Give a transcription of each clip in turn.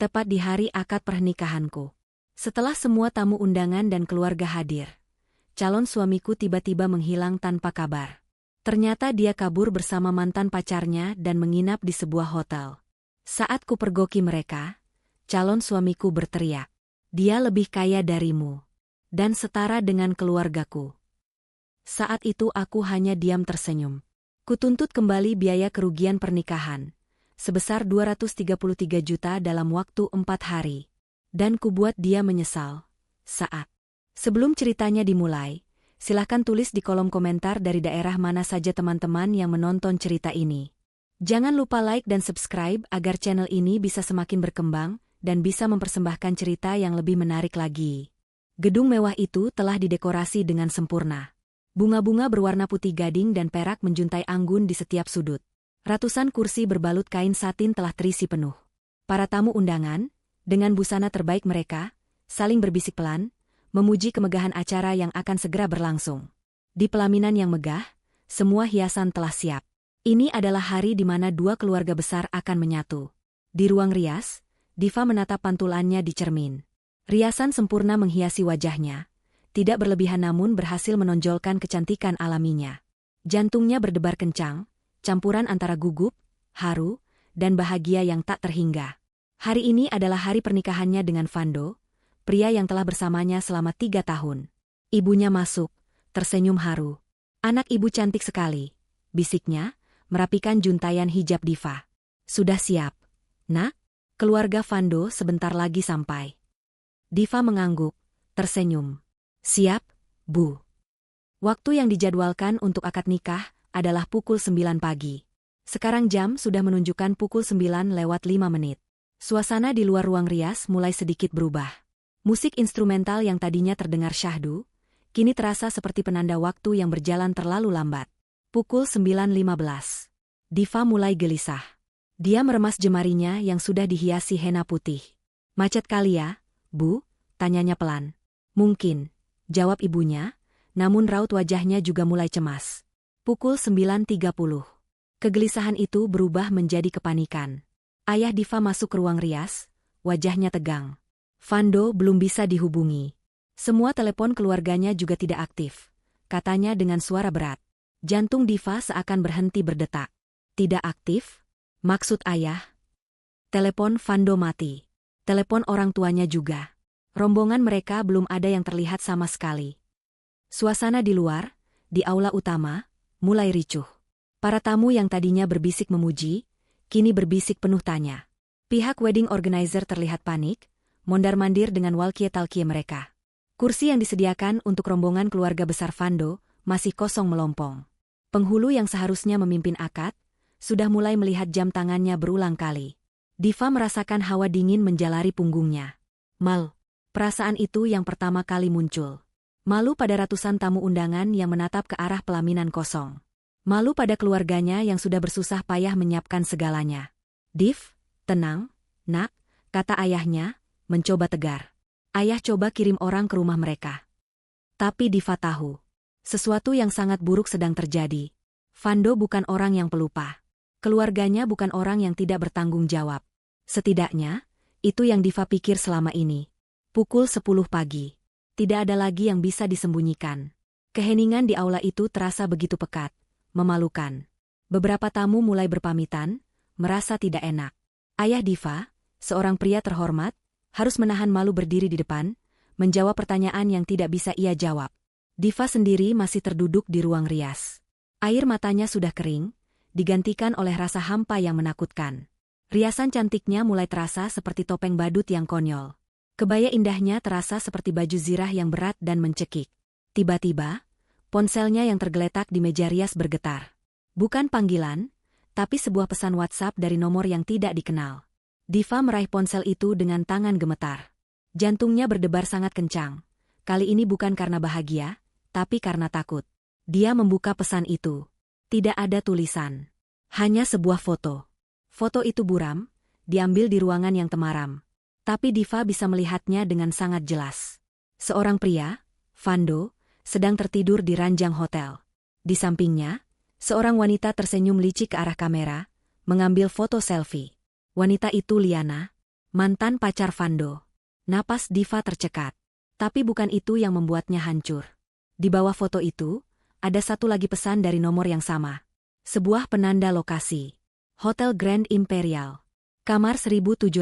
tepat di hari akad pernikahanku. Setelah semua tamu undangan dan keluarga hadir, calon suamiku tiba-tiba menghilang tanpa kabar. Ternyata dia kabur bersama mantan pacarnya dan menginap di sebuah hotel. Saat kupergoki mereka, calon suamiku berteriak, "Dia lebih kaya darimu dan setara dengan keluargaku." Saat itu aku hanya diam tersenyum. Kutuntut kembali biaya kerugian pernikahan sebesar 233 juta dalam waktu 4 hari. Dan kubuat dia menyesal. Sebelum ceritanya dimulai, silahkan tulis di kolom komentar dari daerah mana saja teman-teman yang menonton cerita ini. Jangan lupa like dan subscribe agar channel ini bisa semakin berkembang dan bisa mempersembahkan cerita yang lebih menarik lagi. Gedung mewah itu telah didekorasi dengan sempurna. Bunga-bunga berwarna putih gading dan perak menjuntai anggun di setiap sudut. Ratusan kursi berbalut kain satin telah terisi penuh. Para tamu undangan, dengan busana terbaik mereka, saling berbisik pelan, memuji kemegahan acara yang akan segera berlangsung. Di pelaminan yang megah, semua hiasan telah siap. Ini adalah hari di mana dua keluarga besar akan menyatu. Di ruang rias, Diva menatap pantulannya di cermin. Riasan sempurna menghiasi wajahnya, tidak berlebihan namun berhasil menonjolkan kecantikan alaminya. Jantungnya berdebar kencang, campuran antara gugup, haru, dan bahagia yang tak terhingga. Hari ini adalah hari pernikahannya dengan Vando, pria yang telah bersamanya selama 3 tahun. Ibunya masuk, tersenyum haru. "Anak ibu cantik sekali," bisiknya, merapikan juntayan hijab Diva. "Sudah siap, Nak? Keluarga Vando sebentar lagi sampai." Diva mengangguk, tersenyum. "Siap, Bu." Waktu yang dijadwalkan untuk akad nikah adalah pukul 9 pagi. Sekarang jam sudah menunjukkan pukul 9:05. Suasana di luar ruang rias mulai sedikit berubah. Musik instrumental yang tadinya terdengar syahdu, kini terasa seperti penanda waktu yang berjalan terlalu lambat. Pukul 9:15. Diva mulai gelisah. Dia meremas jemarinya yang sudah dihiasi henna putih. "Macet kali ya, Bu?" tanyanya pelan. "Mungkin," jawab ibunya, namun raut wajahnya juga mulai cemas. Pukul 9:30. Kegelisahan itu berubah menjadi kepanikan. Ayah Diva masuk ke ruang rias, wajahnya tegang. Vando belum bisa dihubungi. Semua telepon keluarganya juga tidak aktif, katanya dengan suara berat. Jantung Diva seakan berhenti berdetak. "Tidak aktif? Maksud ayah?" Telepon Vando mati. Telepon orang tuanya juga. Rombongan mereka belum ada yang terlihat sama sekali. Suasana di luar, di aula utama, mulai ricuh. Para tamu yang tadinya berbisik memuji, kini berbisik penuh tanya. Pihak wedding organizer terlihat panik, mondar-mandir dengan walkie-talkie mereka. Kursi yang disediakan untuk rombongan keluarga besar Vando masih kosong melompong. Penghulu yang seharusnya memimpin akad, sudah mulai melihat jam tangannya berulang kali. Diva merasakan hawa dingin menjalari punggungnya. Perasaan itu yang pertama kali muncul. Malu pada ratusan tamu undangan yang menatap ke arah pelaminan kosong. Malu pada keluarganya yang sudah bersusah payah menyiapkan segalanya. "Div, tenang, Nak," kata ayahnya, mencoba tegar. "Ayah coba kirim orang ke rumah mereka." Tapi Diva tahu, sesuatu yang sangat buruk sedang terjadi. Vando bukan orang yang pelupa. Keluarganya bukan orang yang tidak bertanggung jawab. Setidaknya, itu yang Diva pikir selama ini. Pukul 10 pagi. Tidak ada lagi yang bisa disembunyikan. Keheningan di aula itu terasa begitu pekat, memalukan. Beberapa tamu mulai berpamitan, merasa tidak enak. Ayah Diva, seorang pria terhormat, harus menahan malu berdiri di depan, menjawab pertanyaan yang tidak bisa ia jawab. Diva sendiri masih terduduk di ruang rias. Air matanya sudah kering, digantikan oleh rasa hampa yang menakutkan. Riasan cantiknya mulai terasa seperti topeng badut yang konyol. Kebaya indahnya terasa seperti baju zirah yang berat dan mencekik. Tiba-tiba, ponselnya yang tergeletak di meja rias bergetar. Bukan panggilan, tapi sebuah pesan WhatsApp dari nomor yang tidak dikenal. Diva meraih ponsel itu dengan tangan gemetar. Jantungnya berdebar sangat kencang. Kali ini bukan karena bahagia, tapi karena takut. Dia membuka pesan itu. Tidak ada tulisan. Hanya sebuah foto. Foto itu buram, diambil di ruangan yang temaram. Tapi Diva bisa melihatnya dengan sangat jelas. Seorang pria, Vando, sedang tertidur di ranjang hotel. Di sampingnya, seorang wanita tersenyum licik ke arah kamera, mengambil foto selfie. Wanita itu Liana, Mantan pacar Vando. Napas Diva tercekat. Tapi bukan itu yang membuatnya hancur. Di bawah foto itu, ada satu lagi pesan dari nomor yang sama. Sebuah penanda lokasi. Hotel Grand Imperial. Kamar 1702.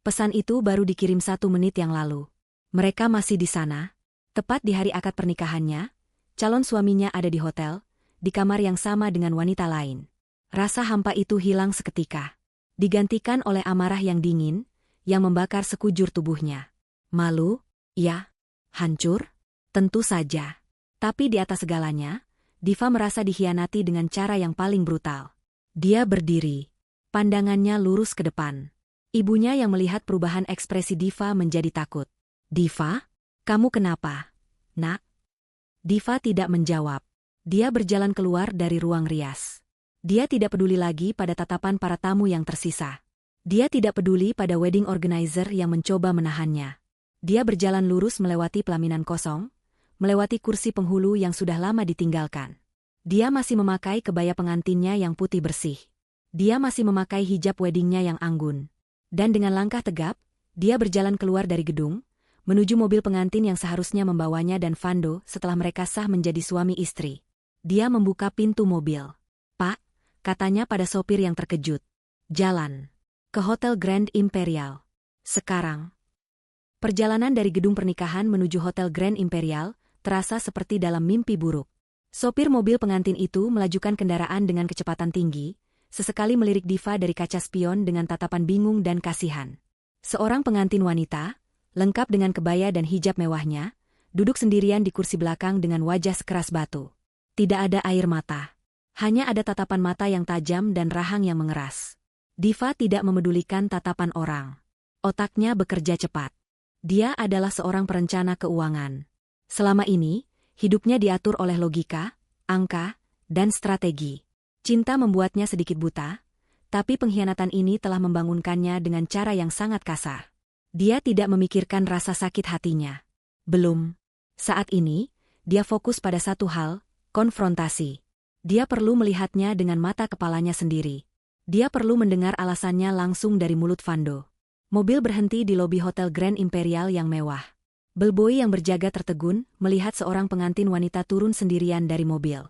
Pesan itu baru dikirim 1 menit yang lalu. Mereka masih di sana. Tepat di hari akad pernikahannya, calon suaminya ada di hotel, di kamar yang sama dengan wanita lain. Rasa hampa itu hilang seketika. Digantikan oleh amarah yang dingin, yang membakar sekujur tubuhnya. Malu? Ya. Hancur? Tentu saja. Tapi di atas segalanya, Diva merasa dikhianati dengan cara yang paling brutal. Dia berdiri. Pandangannya lurus ke depan. Ibunya yang melihat perubahan ekspresi Diva menjadi takut. Diva? Kamu kenapa? Nak? Diva tidak menjawab. Dia berjalan keluar dari ruang rias. Dia tidak peduli lagi pada tatapan para tamu yang tersisa. Dia tidak peduli pada wedding organizer yang mencoba menahannya. Dia berjalan lurus melewati pelaminan kosong, melewati kursi penghulu yang sudah lama ditinggalkan. Dia masih memakai kebaya pengantinnya yang putih bersih. Dia masih memakai hijab weddingnya yang anggun. Dan dengan langkah tegap, dia berjalan keluar dari gedung, menuju mobil pengantin yang seharusnya membawanya dan Vando setelah mereka sah menjadi suami istri. Dia membuka pintu mobil. "Pak," katanya pada sopir yang terkejut. "Jalan ke Hotel Grand Imperial. Sekarang." Perjalanan dari gedung pernikahan menuju Hotel Grand Imperial terasa seperti dalam mimpi buruk. Sopir mobil pengantin itu melajukan kendaraan dengan kecepatan tinggi, sesekali melirik Diva dari kaca spion dengan tatapan bingung dan kasihan. Seorang pengantin wanita, lengkap dengan kebaya dan hijab mewahnya, duduk sendirian di kursi belakang dengan wajah sekeras batu. Tidak ada air mata. Hanya ada tatapan mata yang tajam dan rahang yang mengeras. Diva tidak memedulikan tatapan orang. Otaknya bekerja cepat. Dia adalah seorang perencana keuangan. Selama ini, hidupnya diatur oleh logika, angka, dan strategi. Cinta membuatnya sedikit buta, tapi pengkhianatan ini telah membangunkannya dengan cara yang sangat kasar. Dia tidak memikirkan rasa sakit hatinya. Belum. Saat ini, dia fokus pada satu hal, konfrontasi. Dia perlu melihatnya dengan mata kepalanya sendiri. Dia perlu mendengar alasannya langsung dari mulut Vando. Mobil berhenti di lobi Hotel Grand Imperial yang mewah. Bellboy yang berjaga tertegun melihat seorang pengantin wanita turun sendirian dari mobil.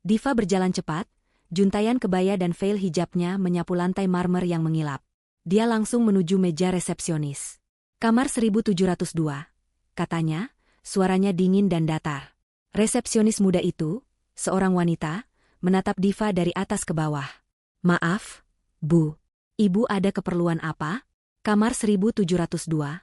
Diva berjalan cepat, juntayan kebaya dan veil hijabnya menyapu lantai marmer yang mengilap. Dia langsung menuju meja resepsionis. "Kamar 1702, katanya, suaranya dingin dan datar. Resepsionis muda itu, seorang wanita, menatap Diva dari atas ke bawah. "Maaf, Bu. Ibu ada keperluan apa?" "Kamar 1702.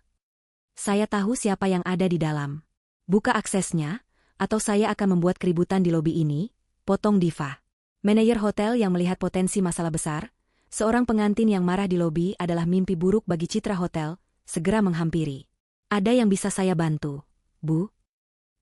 Saya tahu siapa yang ada di dalam. Buka aksesnya, atau saya akan membuat keributan di lobi ini," potong Diva. Manajer hotel yang melihat potensi masalah besar, seorang pengantin yang marah di lobi adalah mimpi buruk bagi citra hotel, segera menghampiri. "Ada yang bisa saya bantu, Bu?"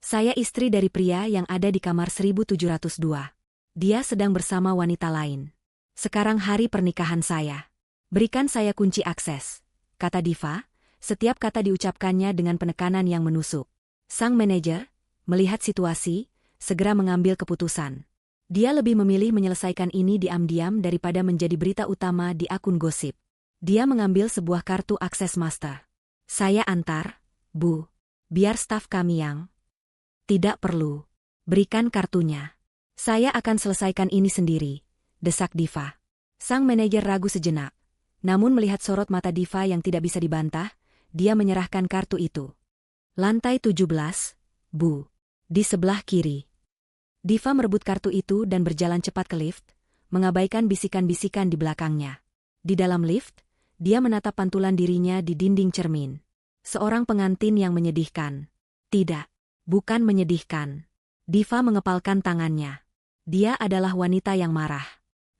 "Saya istri dari pria yang ada di kamar 1702. Dia sedang bersama wanita lain. Sekarang hari pernikahan saya. Berikan saya kunci akses," kata Diva, setiap kata diucapkannya dengan penekanan yang menusuk. Sang manajer, melihat situasi, segera mengambil keputusan. Dia lebih memilih menyelesaikan ini diam-diam daripada menjadi berita utama di akun gosip. Dia mengambil sebuah kartu akses master. "Saya antar, Bu. Biar staf kami yang..." "Tidak perlu. Berikan kartunya. Saya akan selesaikan ini sendiri," desak Diva. Sang manajer ragu sejenak. Namun melihat sorot mata Diva yang tidak bisa dibantah, dia menyerahkan kartu itu. "Lantai 17, Bu. Di sebelah kiri." Diva merebut kartu itu dan berjalan cepat ke lift, mengabaikan bisikan-bisikan di belakangnya. Di dalam lift, dia menatap pantulan dirinya di dinding cermin. Seorang pengantin yang menyedihkan. Tidak, bukan menyedihkan. Diva mengepalkan tangannya. Dia adalah wanita yang marah.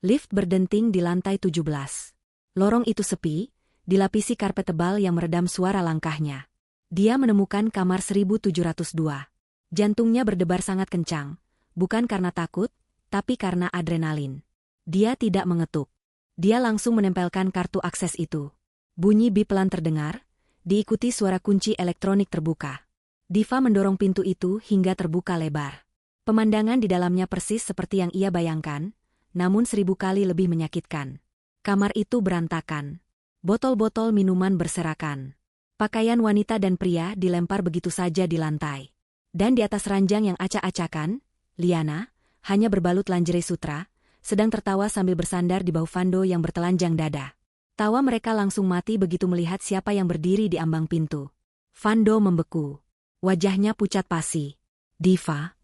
Lift berdenting di lantai 17. Lorong itu sepi, dilapisi karpet tebal yang meredam suara langkahnya. Dia menemukan kamar 1702. Jantungnya berdebar sangat kencang. Bukan karena takut, tapi karena adrenalin. Dia tidak mengetuk. Dia langsung menempelkan kartu akses itu. Bunyi bip pelan terdengar, diikuti suara kunci elektronik terbuka. Diva mendorong pintu itu hingga terbuka lebar. Pemandangan di dalamnya persis seperti yang ia bayangkan, namun 1000 kali lebih menyakitkan. Kamar itu berantakan. Botol-botol minuman berserakan. Pakaian wanita dan pria dilempar begitu saja di lantai. Dan di atas ranjang yang acak-acakan, Liana, hanya berbalut lingerie sutra, sedang tertawa sambil bersandar di bahu Fando yang bertelanjang dada. Tawa mereka langsung mati begitu melihat siapa yang berdiri di ambang pintu. Fando membeku. Wajahnya pucat pasi. Diva.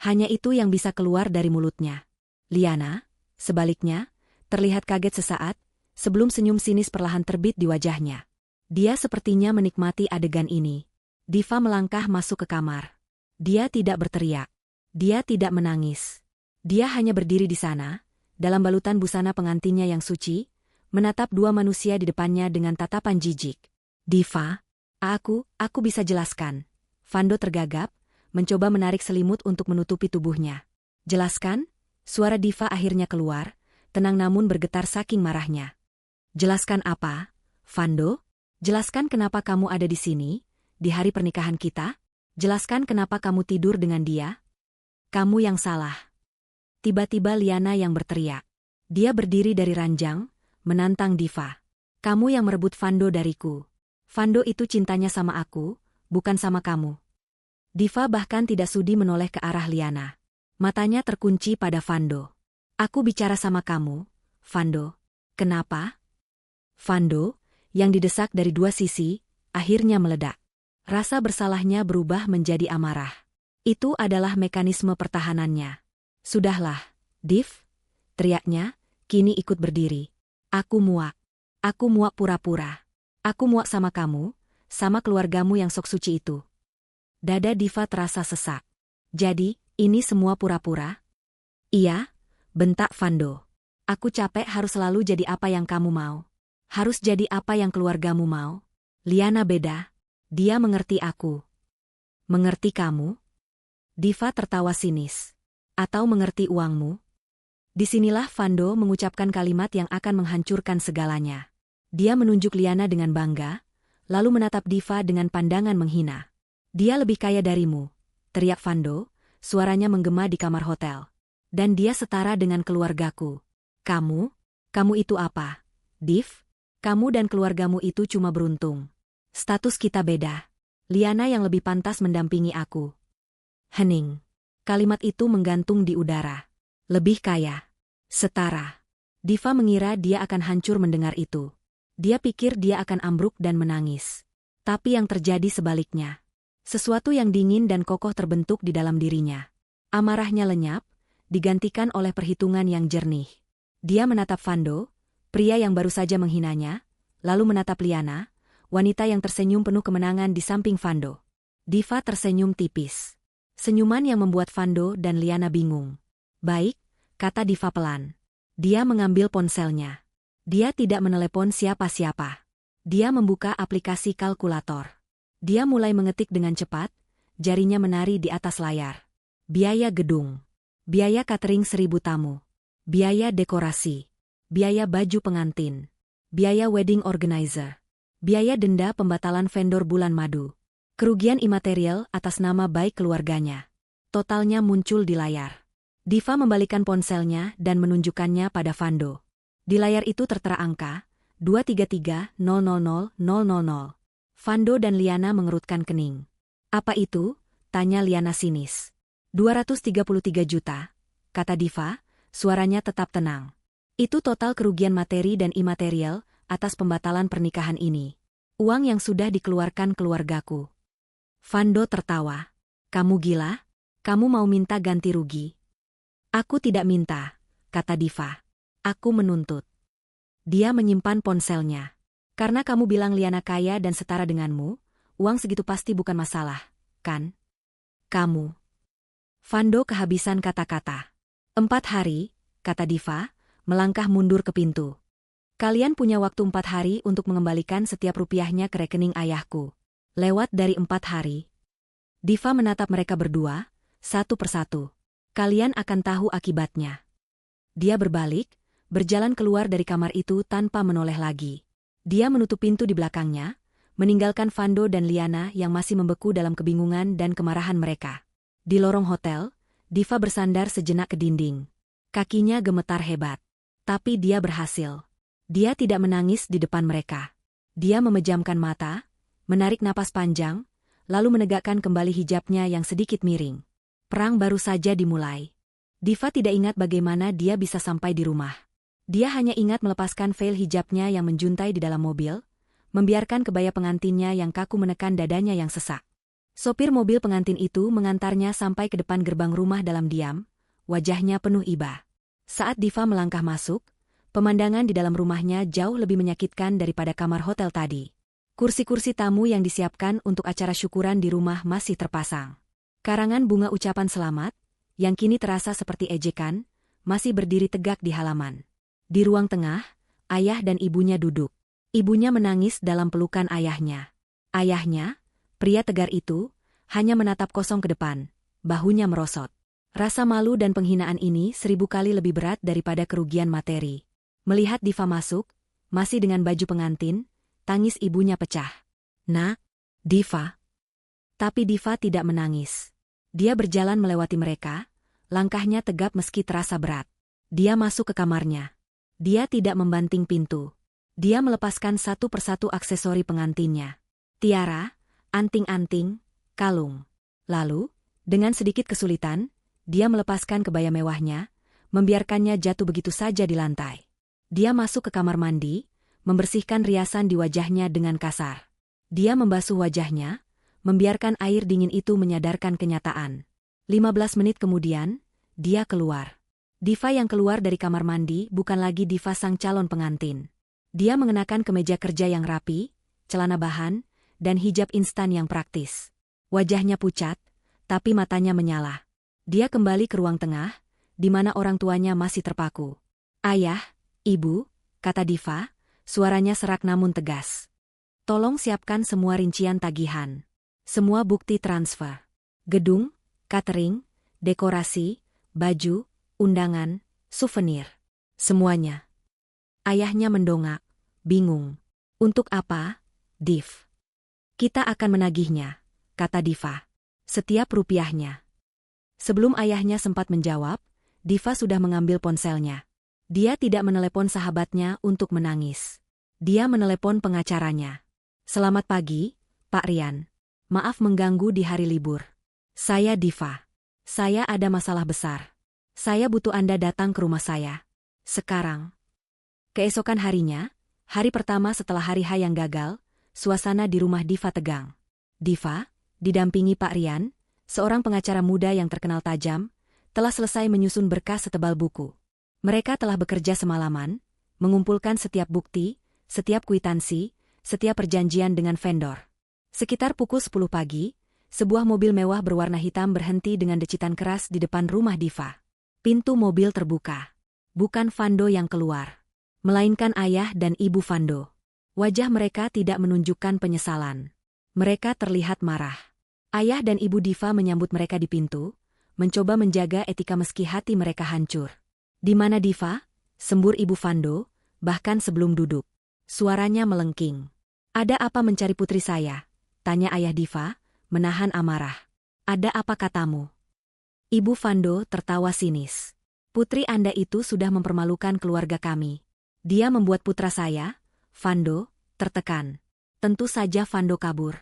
Hanya itu yang bisa keluar dari mulutnya. Liana, sebaliknya, terlihat kaget sesaat, sebelum senyum sinis perlahan terbit di wajahnya. Dia sepertinya menikmati adegan ini. Diva melangkah masuk ke kamar. Dia tidak berteriak. Dia tidak menangis. Dia hanya berdiri di sana, dalam balutan busana pengantinnya yang suci, menatap dua manusia di depannya dengan tatapan jijik. Diva, aku bisa jelaskan. Fando tergagap, mencoba menarik selimut untuk menutupi tubuhnya. Jelaskan? Suara Diva akhirnya keluar, tenang namun bergetar saking marahnya. Jelaskan apa, Fando? Jelaskan kenapa kamu ada di sini, di hari pernikahan kita? Jelaskan kenapa kamu tidur dengan dia? Kamu yang salah. Tiba-tiba Liana yang berteriak. Dia berdiri dari ranjang, menantang Diva. Kamu yang merebut Fando dariku. Fando itu cintanya sama aku, bukan sama kamu. Diva bahkan tidak sudi menoleh ke arah Liana. Matanya terkunci pada Fando. Aku bicara sama kamu, Fando. Kenapa? Fando, yang didesak dari dua sisi, akhirnya meledak. Rasa bersalahnya berubah menjadi amarah. Itu adalah mekanisme pertahanannya. Sudahlah, Div, teriaknya, kini ikut berdiri. Aku muak. Aku muak pura-pura. Aku muak sama kamu, sama keluargamu yang sok suci itu. Dada Diva terasa sesak. Jadi, ini semua pura-pura? Iya, bentak Fando. Aku capek harus selalu jadi apa yang kamu mau. Harus jadi apa yang keluargamu mau. Liana beda. Dia mengerti aku. Mengerti kamu? Diva tertawa sinis. Atau mengerti uangmu? Disinilah Fando mengucapkan kalimat yang akan menghancurkan segalanya. Dia menunjuk Liana dengan bangga, lalu menatap Diva dengan pandangan menghina. Dia lebih kaya darimu, teriak Fando, suaranya menggema di kamar hotel. Dan dia setara dengan keluargaku. Kamu itu apa? Div? Kamu dan keluargamu itu cuma beruntung. Status kita beda. Liana yang lebih pantas mendampingi aku. Hening. Kalimat itu menggantung di udara. Lebih kaya. Setara. Diva mengira dia akan hancur mendengar itu. Dia pikir dia akan ambruk dan menangis. Tapi yang terjadi sebaliknya. Sesuatu yang dingin dan kokoh terbentuk di dalam dirinya. Amarahnya lenyap, digantikan oleh perhitungan yang jernih. Dia menatap Fando, pria yang baru saja menghinanya, lalu menatap Liana, wanita yang tersenyum penuh kemenangan di samping Fando. Diva tersenyum tipis. Senyuman yang membuat Fando dan Liana bingung. Baik, kata Diva pelan. Dia mengambil ponselnya. Dia tidak menelepon siapa-siapa. Dia membuka aplikasi kalkulator. Dia mulai mengetik dengan cepat, jarinya menari di atas layar. Biaya gedung. Biaya catering 1000 tamu. Biaya dekorasi. Biaya baju pengantin. Biaya wedding organizer. Biaya denda pembatalan vendor bulan madu. Kerugian imaterial atas nama baik keluarganya. Totalnya muncul di layar. Diva membalikan ponselnya dan menunjukkannya pada Fando. Di layar itu tertera angka 233.000.000. Fando dan Liana mengerutkan kening. Apa itu? Tanya Liana sinis. 233 juta, kata Diva, suaranya tetap tenang. Itu total kerugian materi dan imaterial atas pembatalan pernikahan ini. Uang yang sudah dikeluarkan keluargaku. Fando tertawa. Kamu gila? Kamu mau minta ganti rugi? Aku tidak minta, kata Diva. Aku menuntut. Dia menyimpan ponselnya. Karena kamu bilang Liana kaya dan setara denganmu, uang segitu pasti bukan masalah, kan? Kamu. Fando kehabisan kata-kata. 4 hari, kata Diva, melangkah mundur ke pintu. Kalian punya waktu 4 hari untuk mengembalikan setiap rupiahnya ke rekening ayahku. Lewat dari 4 hari. Diva menatap mereka berdua, satu persatu. Kalian akan tahu akibatnya. Dia berbalik, berjalan keluar dari kamar itu tanpa menoleh lagi. Dia menutup pintu di belakangnya, meninggalkan Fando dan Liana yang masih membeku dalam kebingungan dan kemarahan mereka. Di lorong hotel, Diva bersandar sejenak ke dinding. Kakinya gemetar hebat. Tapi dia berhasil. Dia tidak menangis di depan mereka. Dia memejamkan mata, menarik napas panjang, lalu menegakkan kembali hijabnya yang sedikit miring. Perang baru saja dimulai. Diva tidak ingat bagaimana dia bisa sampai di rumah. Dia hanya ingat melepaskan veil hijabnya yang menjuntai di dalam mobil, membiarkan kebaya pengantinnya yang kaku menekan dadanya yang sesak. Sopir mobil pengantin itu mengantarnya sampai ke depan gerbang rumah dalam diam, wajahnya penuh iba. Saat Diva melangkah masuk, pemandangan di dalam rumahnya jauh lebih menyakitkan daripada kamar hotel tadi. Kursi-kursi tamu yang disiapkan untuk acara syukuran di rumah masih terpasang. Karangan bunga ucapan selamat, yang kini terasa seperti ejekan, masih berdiri tegak di halaman. Di ruang tengah, ayah dan ibunya duduk. Ibunya menangis dalam pelukan ayahnya. Ayahnya, pria tegar itu, hanya menatap kosong ke depan, bahunya merosot. Rasa malu dan penghinaan ini 1000 kali lebih berat daripada kerugian materi. Melihat Diva masuk, masih dengan baju pengantin, tangis ibunya pecah. "Nak, Diva." Tapi Diva tidak menangis. Dia berjalan melewati mereka, langkahnya tegap meski terasa berat. Dia masuk ke kamarnya. Dia tidak membanting pintu. Dia melepaskan satu persatu aksesori pengantinnya. Tiara, anting-anting, kalung. Lalu, dengan sedikit kesulitan, dia melepaskan kebaya mewahnya, membiarkannya jatuh begitu saja di lantai. Dia masuk ke kamar mandi, membersihkan riasan di wajahnya dengan kasar. Dia membasuh wajahnya, membiarkan air dingin itu menyadarkan kenyataan. 15 menit kemudian, dia keluar. Diva yang keluar dari kamar mandi bukan lagi Diva sang calon pengantin. Dia mengenakan kemeja kerja yang rapi, celana bahan, dan hijab instan yang praktis. Wajahnya pucat, tapi matanya menyala. Dia kembali ke ruang tengah, di mana orang tuanya masih terpaku. "Ayah, Ibu," kata Diva, suaranya serak namun tegas. "Tolong siapkan semua rincian tagihan. Semua bukti transfer. Gedung, catering, dekorasi, baju, undangan, souvenir. Semuanya." Ayahnya mendongak, bingung. "Untuk apa, Div?" "Kita akan menagihnya," kata Diva. "Setiap rupiahnya." Sebelum ayahnya sempat menjawab, Diva sudah mengambil ponselnya. Dia tidak menelepon sahabatnya untuk menangis. Dia menelepon pengacaranya. "Selamat pagi, Pak Rian. Maaf mengganggu di hari libur. Saya Diva. Saya ada masalah besar. Saya butuh Anda datang ke rumah saya. Sekarang." Keesokan harinya, hari pertama setelah hari H yang gagal, suasana di rumah Diva tegang. Diva, didampingi Pak Rian, seorang pengacara muda yang terkenal tajam, telah selesai menyusun berkas setebal buku. Mereka telah bekerja semalaman, mengumpulkan setiap bukti, setiap kwitansi, setiap perjanjian dengan vendor. Sekitar pukul 10 pagi, sebuah mobil mewah berwarna hitam berhenti dengan decitan keras di depan rumah Diva. Pintu mobil terbuka. Bukan Vando yang keluar, melainkan ayah dan ibu Vando. Wajah mereka tidak menunjukkan penyesalan. Mereka terlihat marah. Ayah dan ibu Diva menyambut mereka di pintu, mencoba menjaga etika meski hati mereka hancur. "Di mana Diva?" sembur ibu Vando, bahkan sebelum duduk. Suaranya melengking. "Ada apa mencari putri saya?" tanya ayah Diva, menahan amarah. "Ada apa katamu?" Ibu Vando tertawa sinis. "Putri Anda itu sudah mempermalukan keluarga kami. Dia membuat putra saya, Vando, tertekan. Tentu saja Vando kabur.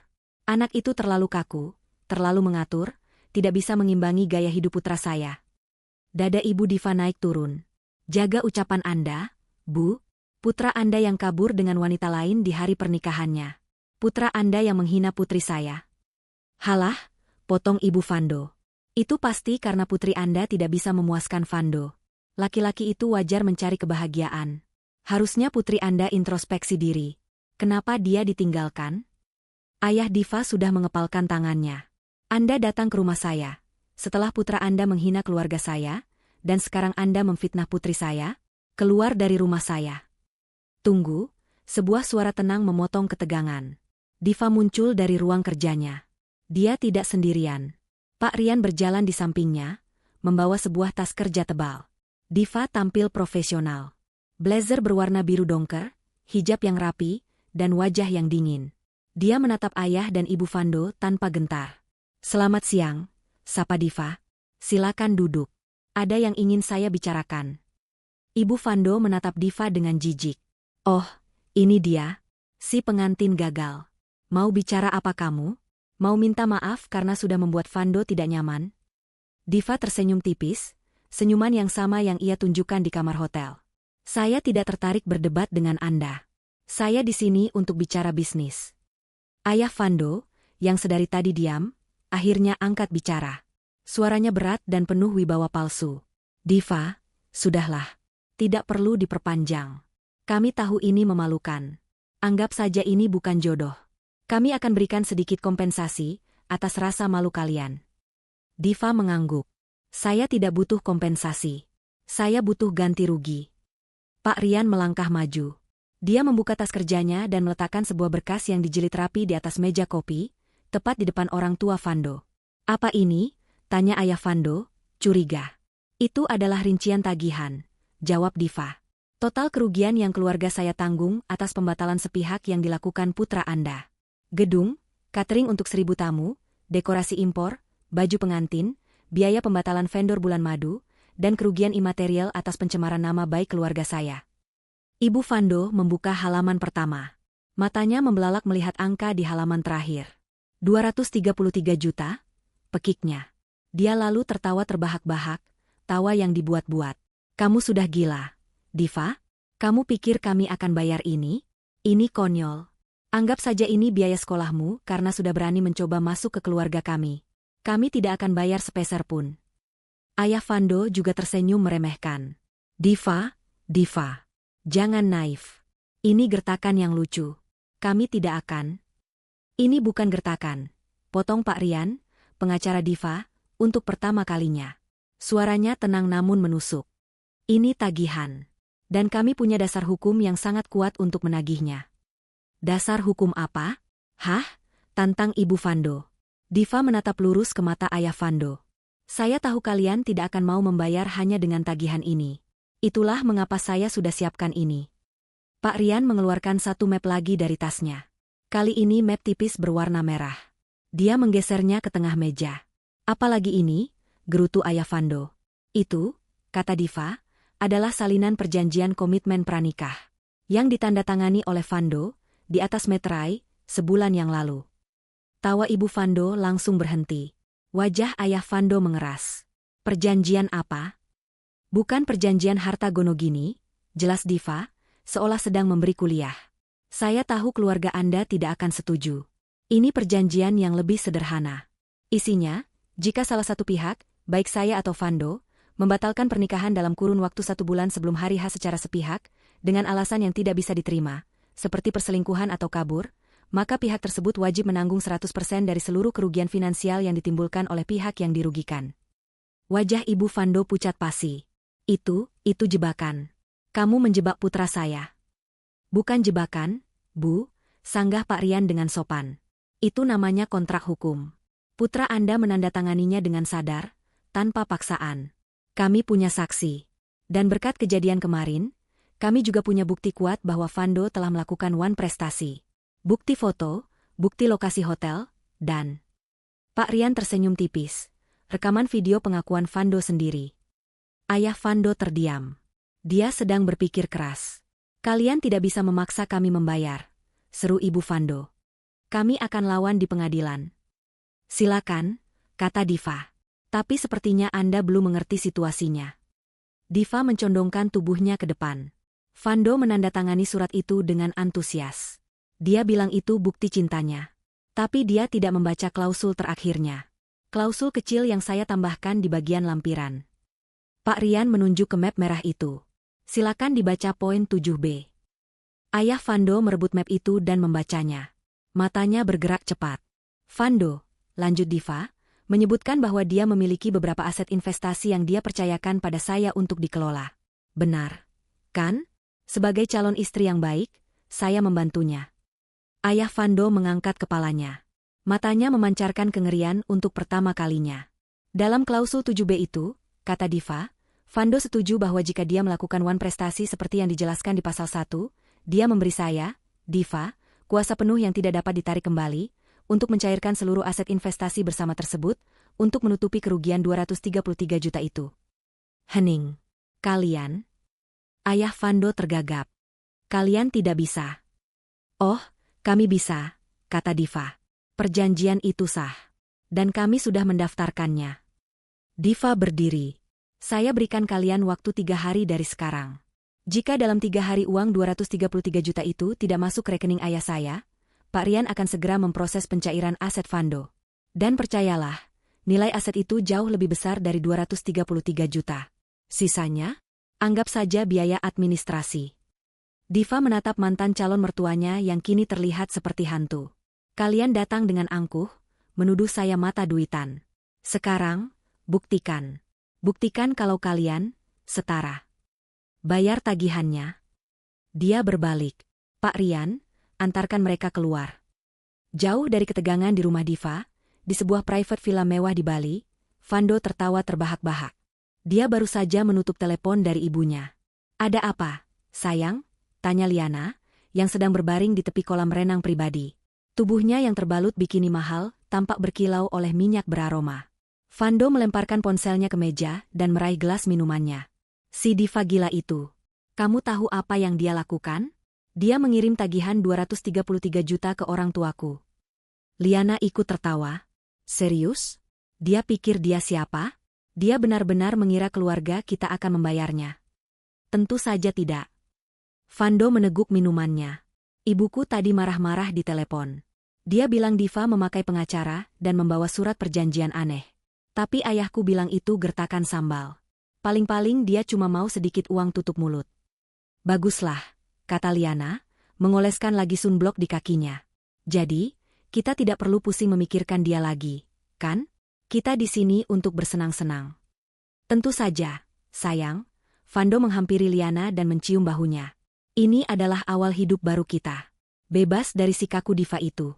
Anak itu terlalu kaku, terlalu mengatur, tidak bisa mengimbangi gaya hidup putra saya." Dada ibu Diva naik turun. "Jaga ucapan Anda, Bu. Putra Anda yang kabur dengan wanita lain di hari pernikahannya. Putra Anda yang menghina putri saya." "Halah," potong ibu Vando. "Itu pasti karena putri Anda tidak bisa memuaskan Vando. Laki-laki itu wajar mencari kebahagiaan. Harusnya putri Anda introspeksi diri. Kenapa dia ditinggalkan?" Ayah Diva sudah mengepalkan tangannya. "Anda datang ke rumah saya setelah putra Anda menghina keluarga saya, dan sekarang Anda memfitnah putri saya? Keluar dari rumah saya." "Tunggu," sebuah suara tenang memotong ketegangan. Diva muncul dari ruang kerjanya. Dia tidak sendirian. Pak Rian berjalan di sampingnya, membawa sebuah tas kerja tebal. Diva tampil profesional. Blazer berwarna biru dongker, hijab yang rapi, dan wajah yang dingin. Dia menatap ayah dan ibu Vando tanpa gentar. "Selamat siang, sapa Diva. Silakan duduk. Ada yang ingin saya bicarakan." Ibu Vando menatap Diva dengan jijik. Oh, ini dia. Si pengantin gagal. Mau bicara apa kamu? Mau minta maaf karena sudah membuat Vando tidak nyaman? Diva tersenyum tipis, senyuman yang sama yang ia tunjukkan di kamar hotel. Saya tidak tertarik berdebat dengan Anda. Saya di sini untuk bicara bisnis. Ayah Vando, yang sedari tadi diam, akhirnya angkat bicara. Suaranya berat dan penuh wibawa palsu. Diva, sudahlah. Tidak perlu diperpanjang. Kami tahu ini memalukan. Anggap saja ini bukan jodoh. Kami akan berikan sedikit kompensasi atas rasa malu kalian. Diva mengangguk. Saya tidak butuh kompensasi. Saya butuh ganti rugi. Pak Rian melangkah maju. Dia membuka tas kerjanya dan meletakkan sebuah berkas yang dijilid rapi di atas meja kopi, tepat di depan orang tua Vando. Apa ini? Tanya ayah Vando, curiga. Itu adalah rincian tagihan, jawab Diva. Total kerugian yang keluarga saya tanggung atas pembatalan sepihak yang dilakukan putra Anda. Gedung, catering untuk 1.000 tamu, dekorasi impor, baju pengantin, biaya pembatalan vendor bulan madu, dan kerugian imaterial atas pencemaran nama baik keluarga saya. Ibu Vando membuka halaman pertama. Matanya membelalak melihat angka di halaman terakhir. 233 juta, pekiknya. Dia lalu tertawa terbahak-bahak, tawa yang dibuat-buat. Kamu sudah gila. Diva, kamu pikir kami akan bayar ini? Ini konyol. Anggap saja ini biaya sekolahmu karena sudah berani mencoba masuk ke keluarga kami. Kami tidak akan bayar sepeser pun. Ayah Vando juga tersenyum meremehkan. Diva, jangan naif. Ini gertakan yang lucu. Kami tidak akan. Ini bukan gertakan. Potong Pak Rian, pengacara Diva, untuk pertama kalinya. Suaranya tenang namun menusuk. Ini tagihan. Dan kami punya dasar hukum yang sangat kuat untuk menagihnya. Dasar hukum apa? Hah? Tantang Ibu Vando. Diva menatap lurus ke mata ayah Vando. Saya tahu kalian tidak akan mau membayar hanya dengan tagihan ini. Itulah mengapa saya sudah siapkan ini. Pak Rian mengeluarkan satu map lagi dari tasnya. Kali ini map tipis berwarna merah. Dia menggesernya ke tengah meja. Apalagi ini? Gerutu ayah Vando. Itu, kata Diva, adalah salinan perjanjian komitmen pranikah yang ditandatangani oleh Vando di atas meterai sebulan yang lalu. Tawa Ibu Vando langsung berhenti. Wajah ayah Vando mengeras. Perjanjian apa? Bukan perjanjian harta gono gini, jelas Diva, seolah sedang memberi kuliah. Saya tahu keluarga Anda tidak akan setuju. Ini perjanjian yang lebih sederhana. Isinya, jika salah satu pihak, baik saya atau Vando, membatalkan pernikahan dalam kurun waktu 1 bulan sebelum hari H secara sepihak, dengan alasan yang tidak bisa diterima, seperti perselingkuhan atau kabur, maka pihak tersebut wajib menanggung 100% dari seluruh kerugian finansial yang ditimbulkan oleh pihak yang dirugikan. Wajah Ibu Vando pucat pasi. Itu jebakan. Kamu menjebak putra saya. Bukan jebakan, Bu, sanggah Pak Rian dengan sopan. Itu namanya kontrak hukum. Putra Anda menandatanganinya dengan sadar, tanpa paksaan. Kami punya saksi. Dan berkat kejadian kemarin, kami juga punya bukti kuat bahwa Vando telah melakukan prestasi. Bukti foto, bukti lokasi hotel, dan... Pak Rian tersenyum tipis. Rekaman video pengakuan Vando sendiri. Ayah Vando terdiam. Dia sedang berpikir keras. Kalian tidak bisa memaksa kami membayar, seru Ibu Vando. Kami akan lawan di pengadilan. Silakan, kata Diva. Tapi sepertinya Anda belum mengerti situasinya. Diva mencondongkan tubuhnya ke depan. Vando menandatangani surat itu dengan antusias. Dia bilang itu bukti cintanya. Tapi dia tidak membaca klausul terakhirnya. Klausul kecil yang saya tambahkan di bagian lampiran. Pak Rian menunjuk ke map merah itu. Silakan dibaca poin 7b. Ayah Vando merebut map itu dan membacanya. Matanya bergerak cepat. Vando, lanjut Diva, menyebutkan bahwa dia memiliki beberapa aset investasi yang dia percayakan pada saya untuk dikelola. Benar, kan? Sebagai calon istri yang baik, saya membantunya. Ayah Vando mengangkat kepalanya. Matanya memancarkan kengerian untuk pertama kalinya. Dalam klausul 7b itu, kata Diva, Vando setuju bahwa jika dia melakukan prestasi seperti yang dijelaskan di pasal 1, dia memberi saya, Diva, kuasa penuh yang tidak dapat ditarik kembali, untuk mencairkan seluruh aset investasi bersama tersebut, untuk menutupi kerugian 233 juta itu. Hening. Kalian? Ayah Vando tergagap. Kalian tidak bisa. Oh, kami bisa, kata Diva. Perjanjian itu sah. Dan kami sudah mendaftarkannya. Diva berdiri. Saya berikan kalian waktu 3 hari dari sekarang. Jika dalam 3 hari uang 233 juta itu tidak masuk rekening ayah saya, Pak Rian akan segera memproses pencairan aset Fando. Dan percayalah, nilai aset itu jauh lebih besar dari 233 juta. Sisanya, anggap saja biaya administrasi. Diva menatap mantan calon mertuanya yang kini terlihat seperti hantu. Kalian datang dengan angkuh, menuduh saya mata duitan. Sekarang, buktikan. Buktikan kalau kalian setara. Bayar tagihannya. Dia berbalik. Pak Rian, antarkan mereka keluar. Jauh dari ketegangan di rumah Diva, di sebuah private villa mewah di Bali, Fando tertawa terbahak-bahak. Dia baru saja menutup telepon dari ibunya. Ada apa, sayang? Tanya Liana, yang sedang berbaring di tepi kolam renang pribadi. Tubuhnya yang terbalut bikini mahal, tampak berkilau oleh minyak beraroma. Fando melemparkan ponselnya ke meja dan meraih gelas minumannya. Si Diva gila itu. Kamu tahu apa yang dia lakukan? Dia mengirim tagihan 233 juta ke orang tuaku. Liana ikut tertawa. Serius? Dia pikir dia siapa? Dia benar-benar mengira keluarga kita akan membayarnya. Tentu saja tidak. Fando meneguk minumannya. Ibuku tadi marah-marah di telepon. Dia bilang Diva memakai pengacara dan membawa surat perjanjian aneh. Tapi ayahku bilang itu gertakan sambal. Paling-paling dia cuma mau sedikit uang tutup mulut. Baguslah, kata Liana, mengoleskan lagi sunblock di kakinya. Jadi, kita tidak perlu pusing memikirkan dia lagi, kan? Kita di sini untuk bersenang-senang. Tentu saja, sayang. Fando menghampiri Liana dan mencium bahunya. Ini adalah awal hidup baru kita. Bebas dari si kaku Diva itu.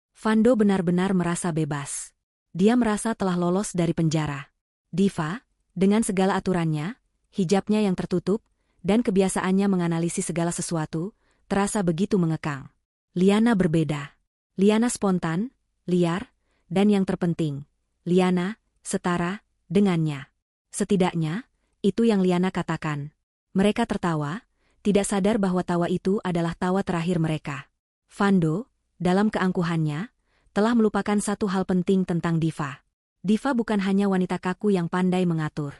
Fando benar-benar merasa bebas. Dia merasa telah lolos dari penjara. Diva, dengan segala aturannya, hijabnya yang tertutup, dan kebiasaannya menganalisis segala sesuatu, terasa begitu mengekang. Liana berbeda. Liana spontan, liar, dan yang terpenting, Liana setara dengannya. Setidaknya, itu yang Liana katakan. Mereka tertawa, tidak sadar bahwa tawa itu adalah tawa terakhir mereka. Fando, dalam keangkuhannya, telah melupakan satu hal penting tentang Diva. Diva bukan hanya wanita kaku yang pandai mengatur.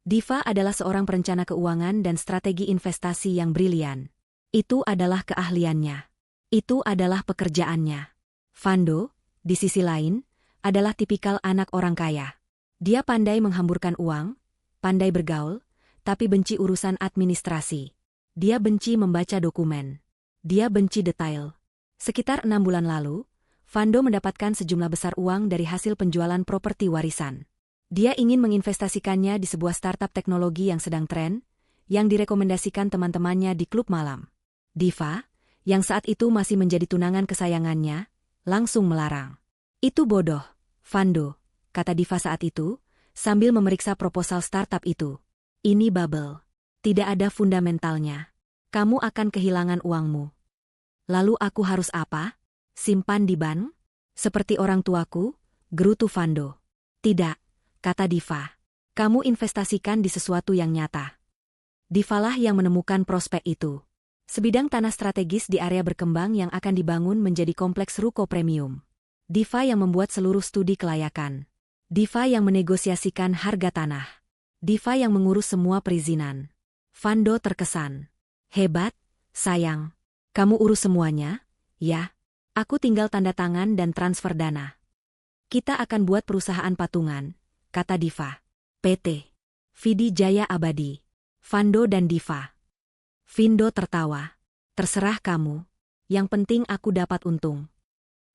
Diva adalah seorang perencana keuangan dan strategi investasi yang brilian. Itu adalah keahliannya. Itu adalah pekerjaannya. Fando, di sisi lain, adalah tipikal anak orang kaya. Dia pandai menghamburkan uang, pandai bergaul, tapi benci urusan administrasi. Dia benci membaca dokumen. Dia benci detail. Sekitar 6 bulan lalu, Fando mendapatkan sejumlah besar uang dari hasil penjualan properti warisan. Dia ingin menginvestasikannya di sebuah startup teknologi yang sedang tren, yang direkomendasikan teman-temannya di klub malam. Diva, yang saat itu masih menjadi tunangan kesayangannya, langsung melarang. Itu bodoh, Fando, kata Diva saat itu, sambil memeriksa proposal startup itu. Ini bubble. Tidak ada fundamentalnya. Kamu akan kehilangan uangmu. Lalu aku harus apa? Simpan di bank? Seperti orang tuaku? Gerutu Fando. Tidak, kata Diva. Kamu investasikan di sesuatu yang nyata. Divalah yang menemukan prospek itu. Sebidang tanah strategis di area berkembang yang akan dibangun menjadi kompleks ruko premium. Diva yang membuat seluruh studi kelayakan. Diva yang menegosiasikan harga tanah. Diva yang mengurus semua perizinan. Fando terkesan. Hebat, sayang. Kamu urus semuanya, ya? Aku tinggal tanda tangan dan transfer dana. Kita akan buat perusahaan patungan, kata Diva. PT. Vidi Jaya Abadi. Fando dan Diva. Findo tertawa. Terserah kamu. Yang penting aku dapat untung.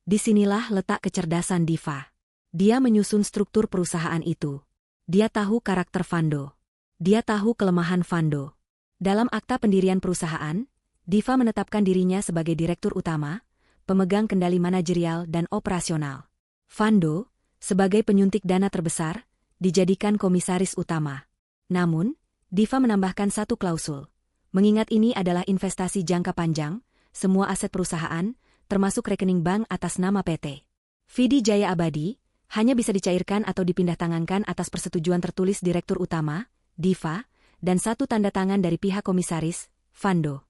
Disinilah letak kecerdasan Diva. Dia menyusun struktur perusahaan itu. Dia tahu karakter Fando. Dia tahu kelemahan Fando. Dalam akta pendirian perusahaan, Diva menetapkan dirinya sebagai direktur utama, pemegang kendali manajerial dan operasional. Fando, sebagai penyuntik dana terbesar, dijadikan komisaris utama. Namun, Diva menambahkan satu klausul. Mengingat ini adalah investasi jangka panjang, semua aset perusahaan, termasuk rekening bank atas nama PT Vidi Jaya Abadi, hanya bisa dicairkan atau dipindahtangankan atas persetujuan tertulis direktur utama, Diva, dan satu tanda tangan dari pihak komisaris, Fando.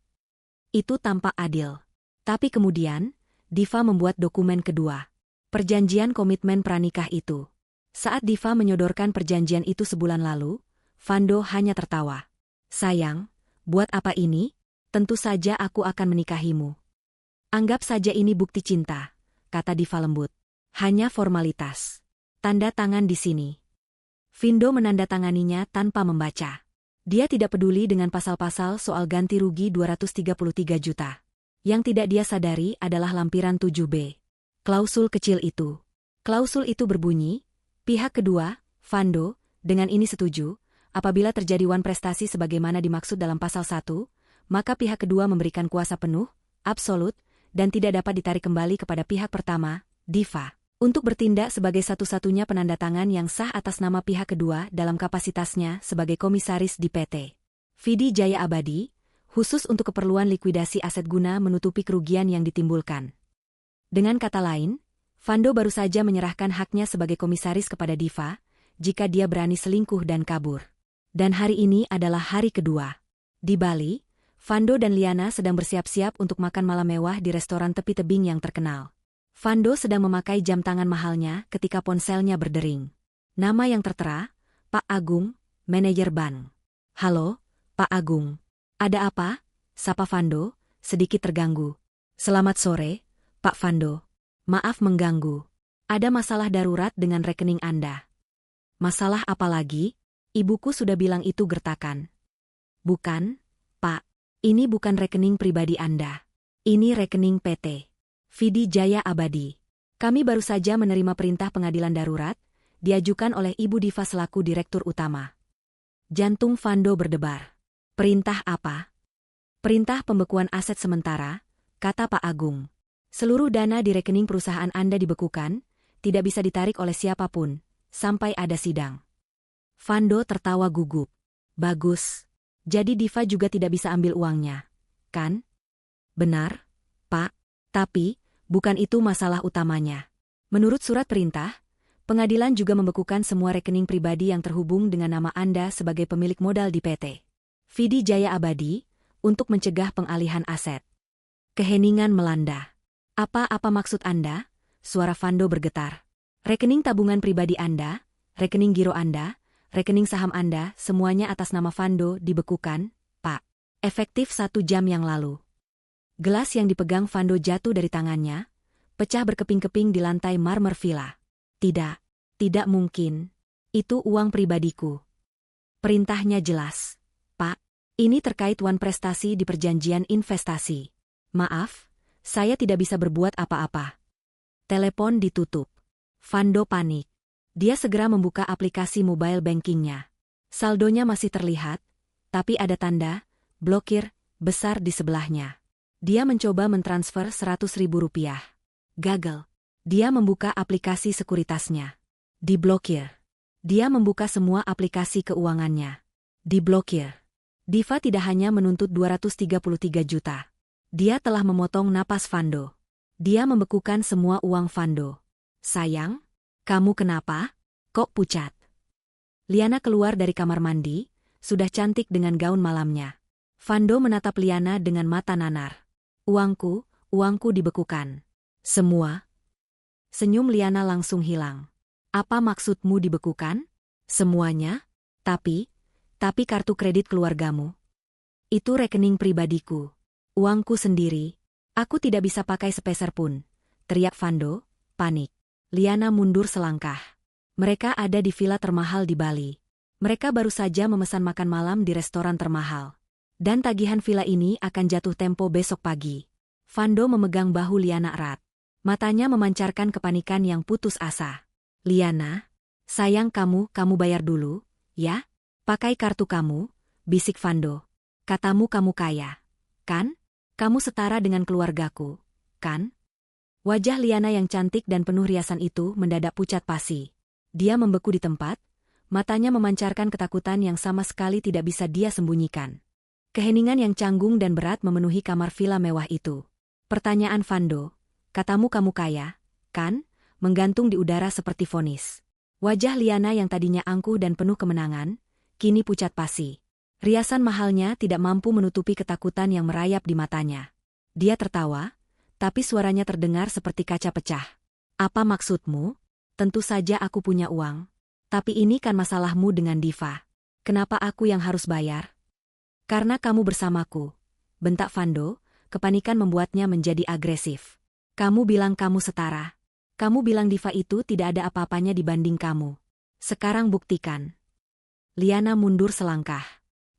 Itu tampak adil. Tapi kemudian, Diva membuat dokumen kedua. Perjanjian komitmen pranikah itu. Saat Diva menyodorkan perjanjian itu sebulan lalu, Fando hanya tertawa. Sayang, buat apa ini? Tentu saja aku akan menikahimu. Anggap saja ini bukti cinta, kata Diva lembut. Hanya formalitas. Tanda tangan di sini. Findo menandatanganinya tanpa membaca. Dia tidak peduli dengan pasal-pasal soal ganti rugi 233 juta. Yang tidak dia sadari adalah lampiran 7B. Klausul kecil itu. Klausul itu berbunyi, pihak kedua, Fando, dengan ini setuju, apabila terjadi wan prestasi sebagaimana dimaksud dalam pasal 1, maka pihak kedua memberikan kuasa penuh, absolut, dan tidak dapat ditarik kembali kepada pihak pertama, Diva, untuk bertindak sebagai satu-satunya penandatangan yang sah atas nama pihak kedua dalam kapasitasnya sebagai komisaris di PT Vidi Jaya Abadi, khusus untuk keperluan likuidasi aset guna menutupi kerugian yang ditimbulkan. Dengan kata lain, Fando baru saja menyerahkan haknya sebagai komisaris kepada Diva, jika dia berani selingkuh dan kabur. Dan hari ini adalah hari kedua. Di Bali, Fando dan Liana sedang bersiap-siap untuk makan malam mewah di restoran tepi tebing yang terkenal. Fando sedang memakai jam tangan mahalnya ketika ponselnya berdering. Nama yang tertera, Pak Agung, manajer bank. Halo, Pak Agung. Ada apa? Sapa Fando, sedikit terganggu. Selamat sore, Pak Fando. Maaf mengganggu. Ada masalah darurat dengan rekening Anda. Masalah apa lagi? Ibuku sudah bilang itu gertakan. Bukan, Pak. Ini bukan rekening pribadi Anda. Ini rekening PT Vidi Jaya Abadi. Kami baru saja menerima perintah pengadilan darurat, diajukan oleh Ibu Diva selaku direktur utama. Jantung Fando berdebar. Perintah apa? Perintah pembekuan aset sementara, kata Pak Agung. Seluruh dana di rekening perusahaan Anda dibekukan, tidak bisa ditarik oleh siapapun, sampai ada sidang. Fando tertawa gugup. Bagus. Jadi Diva juga tidak bisa ambil uangnya, kan? Benar, Pak. Tapi, bukan itu masalah utamanya. Menurut surat perintah, pengadilan juga membekukan semua rekening pribadi yang terhubung dengan nama Anda sebagai pemilik modal di PT Vidi Jaya Abadi, untuk mencegah pengalihan aset. Keheningan melanda. Apa maksud Anda? Suara Fando bergetar. Rekening tabungan pribadi Anda, rekening giro Anda, rekening saham Anda, semuanya atas nama Fando dibekukan, Pak. Efektif 1 jam yang lalu. Gelas yang dipegang Fando jatuh dari tangannya, pecah berkeping-keping di lantai marmer villa. Tidak mungkin. Itu uang pribadiku. Perintahnya jelas. Pak, ini terkait wan prestasi di perjanjian investasi. Maaf, saya tidak bisa berbuat apa-apa. Telepon ditutup. Fando panik. Dia segera membuka aplikasi mobile bankingnya. Saldonya masih terlihat, tapi ada tanda blokir besar di sebelahnya. Dia mencoba mentransfer Rp100.000. Gagal. Dia membuka aplikasi sekuritasnya. Diblokir. Dia membuka semua aplikasi keuangannya. Diblokir. Diva tidak hanya menuntut 233 juta. Dia telah memotong napas Fando. Dia membekukan semua uang Fando. Sayang, kamu kenapa? Kok pucat? Liana keluar dari kamar mandi, sudah cantik dengan gaun malamnya. Fando menatap Liana dengan mata nanar. Uangku dibekukan. Semua? Senyum Liana langsung hilang. Apa maksudmu dibekukan? Semuanya? Tapi kartu kredit keluargamu. Itu rekening pribadiku. Uangku sendiri. Aku tidak bisa pakai sepeser pun. Teriak Fando, panik. Liana mundur selangkah. Mereka ada di villa termahal di Bali. Mereka baru saja memesan makan malam di restoran termahal. Dan tagihan villa ini akan jatuh tempo besok pagi. Fando memegang bahu Liana erat. Matanya memancarkan kepanikan yang putus asa. Liana, sayang kamu bayar dulu, ya? Pakai kartu kamu, bisik Fando. Katamu kamu kaya, kan? Kamu setara dengan keluargaku, kan? Wajah Liana yang cantik dan penuh riasan itu mendadak pucat pasi. Dia membeku di tempat, matanya memancarkan ketakutan yang sama sekali tidak bisa dia sembunyikan. Keheningan yang canggung dan berat memenuhi kamar villa mewah itu. Pertanyaan Fando, katamu kamu kaya, kan? Menggantung di udara seperti vonis. Wajah Liana yang tadinya angkuh dan penuh kemenangan, kini pucat pasi. Riasan mahalnya tidak mampu menutupi ketakutan yang merayap di matanya. Dia tertawa, tapi suaranya terdengar seperti kaca pecah. Apa maksudmu? Tentu saja aku punya uang. Tapi ini kan masalahmu dengan Diva. Kenapa aku yang harus bayar? Karena kamu bersamaku, bentak Vando, kepanikan membuatnya menjadi agresif. Kamu bilang kamu setara. Kamu bilang Diva itu tidak ada apa-apanya dibanding kamu. Sekarang buktikan. Liana mundur selangkah.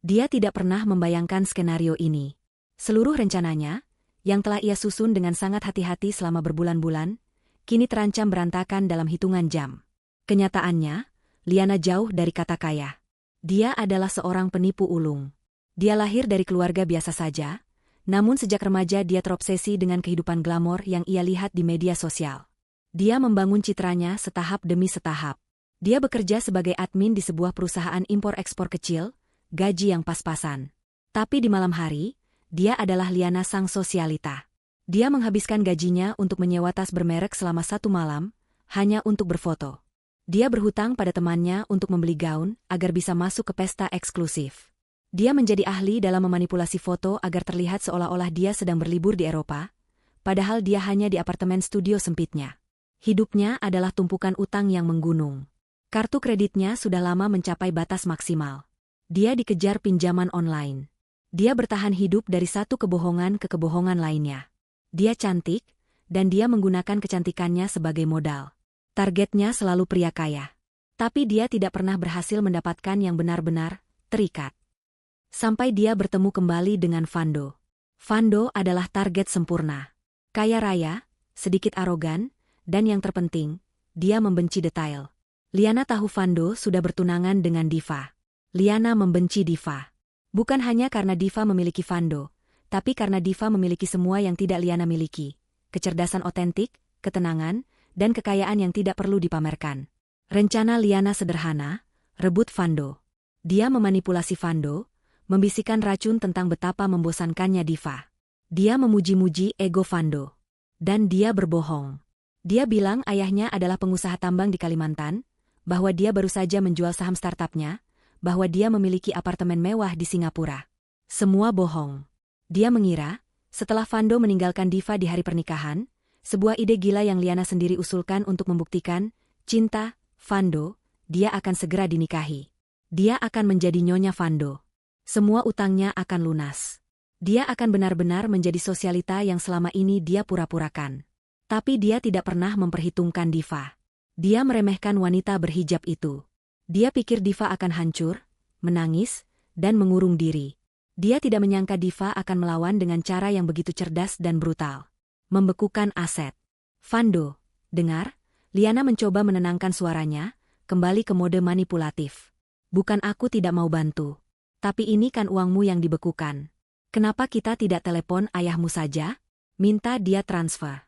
Dia tidak pernah membayangkan skenario ini. Seluruh rencananya, yang telah ia susun dengan sangat hati-hati selama berbulan-bulan, kini terancam berantakan dalam hitungan jam. Kenyataannya, Liana jauh dari kata kaya. Dia adalah seorang penipu ulung. Dia lahir dari keluarga biasa saja, namun sejak remaja dia terobsesi dengan kehidupan glamor yang ia lihat di media sosial. Dia membangun citranya setahap demi setahap. Dia bekerja sebagai admin di sebuah perusahaan impor-ekspor kecil, gaji yang pas-pasan. Tapi di malam hari, dia adalah Liana sang sosialita. Dia menghabiskan gajinya untuk menyewa tas bermerek selama 1 malam, hanya untuk berfoto. Dia berhutang pada temannya untuk membeli gaun agar bisa masuk ke pesta eksklusif. Dia menjadi ahli dalam memanipulasi foto agar terlihat seolah-olah dia sedang berlibur di Eropa, padahal dia hanya di apartemen studio sempitnya. Hidupnya adalah tumpukan utang yang menggunung. Kartu kreditnya sudah lama mencapai batas maksimal. Dia dikejar pinjaman online. Dia bertahan hidup dari satu kebohongan ke kebohongan lainnya. Dia cantik, dan dia menggunakan kecantikannya sebagai modal. Targetnya selalu pria kaya. Tapi dia tidak pernah berhasil mendapatkan yang benar-benar terikat. Sampai dia bertemu kembali dengan Vando. Vando adalah target sempurna. Kaya raya, sedikit arogan, dan yang terpenting, dia membenci detail. Liana tahu Vando sudah bertunangan dengan Diva. Liana membenci Diva. Bukan hanya karena Diva memiliki Vando, tapi karena Diva memiliki semua yang tidak Liana miliki. Kecerdasan otentik, ketenangan, dan kekayaan yang tidak perlu dipamerkan. Rencana Liana sederhana, rebut Vando. Dia memanipulasi Vando, membisikkan racun tentang betapa membosankannya Diva. Dia memuji-muji ego Vando. Dan dia berbohong. Dia bilang ayahnya adalah pengusaha tambang di Kalimantan, bahwa dia baru saja menjual saham startupnya, bahwa dia memiliki apartemen mewah di Singapura. Semua bohong. Dia mengira, setelah Vando meninggalkan Diva di hari pernikahan, sebuah ide gila yang Liana sendiri usulkan untuk membuktikan, cinta, Vando, dia akan segera dinikahi. Dia akan menjadi nyonya Vando. Semua utangnya akan lunas. Dia akan benar-benar menjadi sosialita yang selama ini dia pura-purakan. Tapi dia tidak pernah memperhitungkan Diva. Dia meremehkan wanita berhijab itu. Dia pikir Diva akan hancur, menangis, dan mengurung diri. Dia tidak menyangka Diva akan melawan dengan cara yang begitu cerdas dan brutal. Membekukan aset. Vando, dengar, Liana mencoba menenangkan suaranya, kembali ke mode manipulatif. Bukan aku tidak mau bantu. Tapi ini kan uangmu yang dibekukan. Kenapa kita tidak telepon ayahmu saja? Minta dia transfer.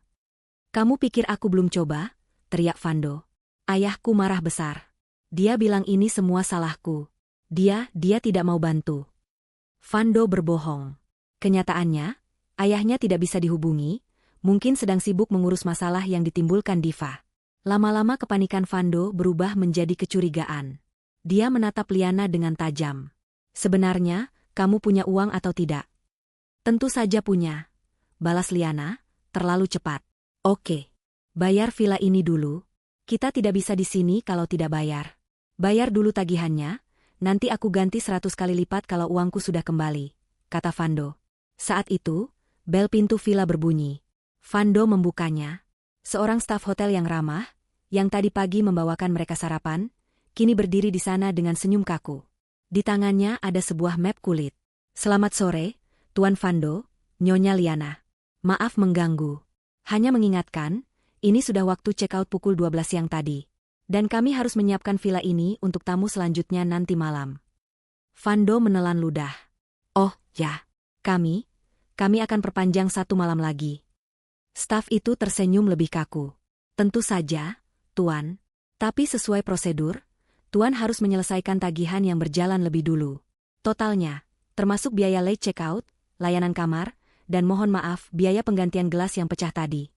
Kamu pikir aku belum coba? Teriak Vando. Ayahku marah besar. Dia bilang ini semua salahku. Dia tidak mau bantu. Vando berbohong. Kenyataannya, ayahnya tidak bisa dihubungi, mungkin sedang sibuk mengurus masalah yang ditimbulkan Diva. Lama-lama kepanikan Vando berubah menjadi kecurigaan. Dia menatap Liana dengan tajam. Sebenarnya, kamu punya uang atau tidak? Tentu saja punya. Balas Liana, terlalu cepat. Oke. Bayar villa ini dulu. Kita tidak bisa di sini kalau tidak bayar. Bayar dulu tagihannya, nanti aku ganti 100 kali lipat kalau uangku sudah kembali, kata Vando. Saat itu, bel pintu villa berbunyi. Vando membukanya. Seorang staf hotel yang ramah, yang tadi pagi membawakan mereka sarapan, kini berdiri di sana dengan senyum kaku. Di tangannya ada sebuah map kulit. Selamat sore, Tuan Vando, Nyonya Liana. Maaf mengganggu. Hanya mengingatkan, ini sudah waktu check out pukul 12 siang tadi. Dan kami harus menyiapkan villa ini untuk tamu selanjutnya nanti malam. Vando menelan ludah. Oh, ya. Kami akan perpanjang 1 malam lagi. Staf itu tersenyum lebih kaku. Tentu saja, Tuan. Tapi sesuai prosedur, Tuan harus menyelesaikan tagihan yang berjalan lebih dulu. Totalnya, termasuk biaya late check-out, layanan kamar, dan mohon maaf biaya penggantian gelas yang pecah tadi.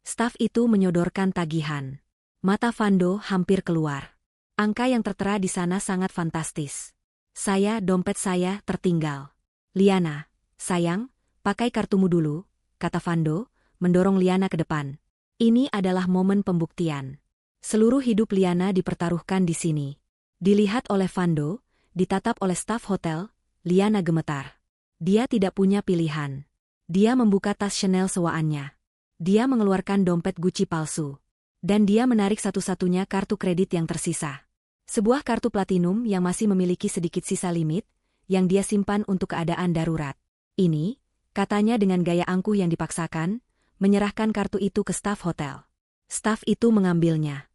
Staf itu menyodorkan tagihan. Mata Vando hampir keluar. Angka yang tertera di sana sangat fantastis. Dompet saya tertinggal. Liana, sayang, pakai kartumu dulu, kata Vando, mendorong Liana ke depan. Ini adalah momen pembuktian. Seluruh hidup Liana dipertaruhkan di sini. Dilihat oleh Vando, ditatap oleh staf hotel, Liana gemetar. Dia tidak punya pilihan. Dia membuka tas Chanel sewaannya. Dia mengeluarkan dompet Gucci palsu. Dan dia menarik satu-satunya kartu kredit yang tersisa. Sebuah kartu platinum yang masih memiliki sedikit sisa limit, yang dia simpan untuk keadaan darurat. Ini, katanya dengan gaya angkuh yang dipaksakan, menyerahkan kartu itu ke staf hotel. Staf itu mengambilnya.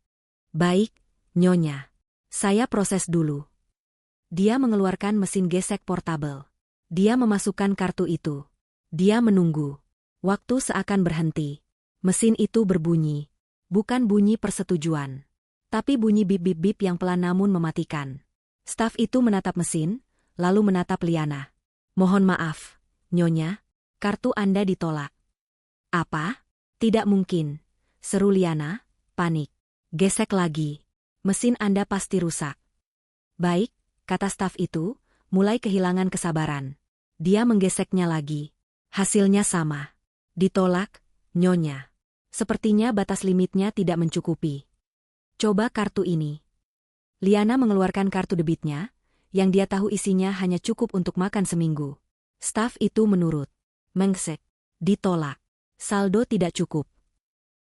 Baik, Nyonya. Saya proses dulu. Dia mengeluarkan mesin gesek portabel. Dia memasukkan kartu itu. Dia menunggu. Waktu seakan berhenti. Mesin itu berbunyi. Bukan bunyi persetujuan. Tapi bunyi bip-bip-bip yang pelan namun mematikan. Staf itu menatap mesin, lalu menatap Liana. Mohon maaf, Nyonya, kartu Anda ditolak. Apa? Tidak mungkin, seru Liana, panik. Gesek lagi. Mesin Anda pasti rusak. Baik, kata staf itu, mulai kehilangan kesabaran. Dia menggeseknya lagi. Hasilnya sama. Ditolak, Nyonya. Sepertinya batas limitnya tidak mencukupi. Coba kartu ini. Liana mengeluarkan kartu debitnya, yang dia tahu isinya hanya cukup untuk makan seminggu. Staf itu menurut. Mengsek. Ditolak. Saldo tidak cukup.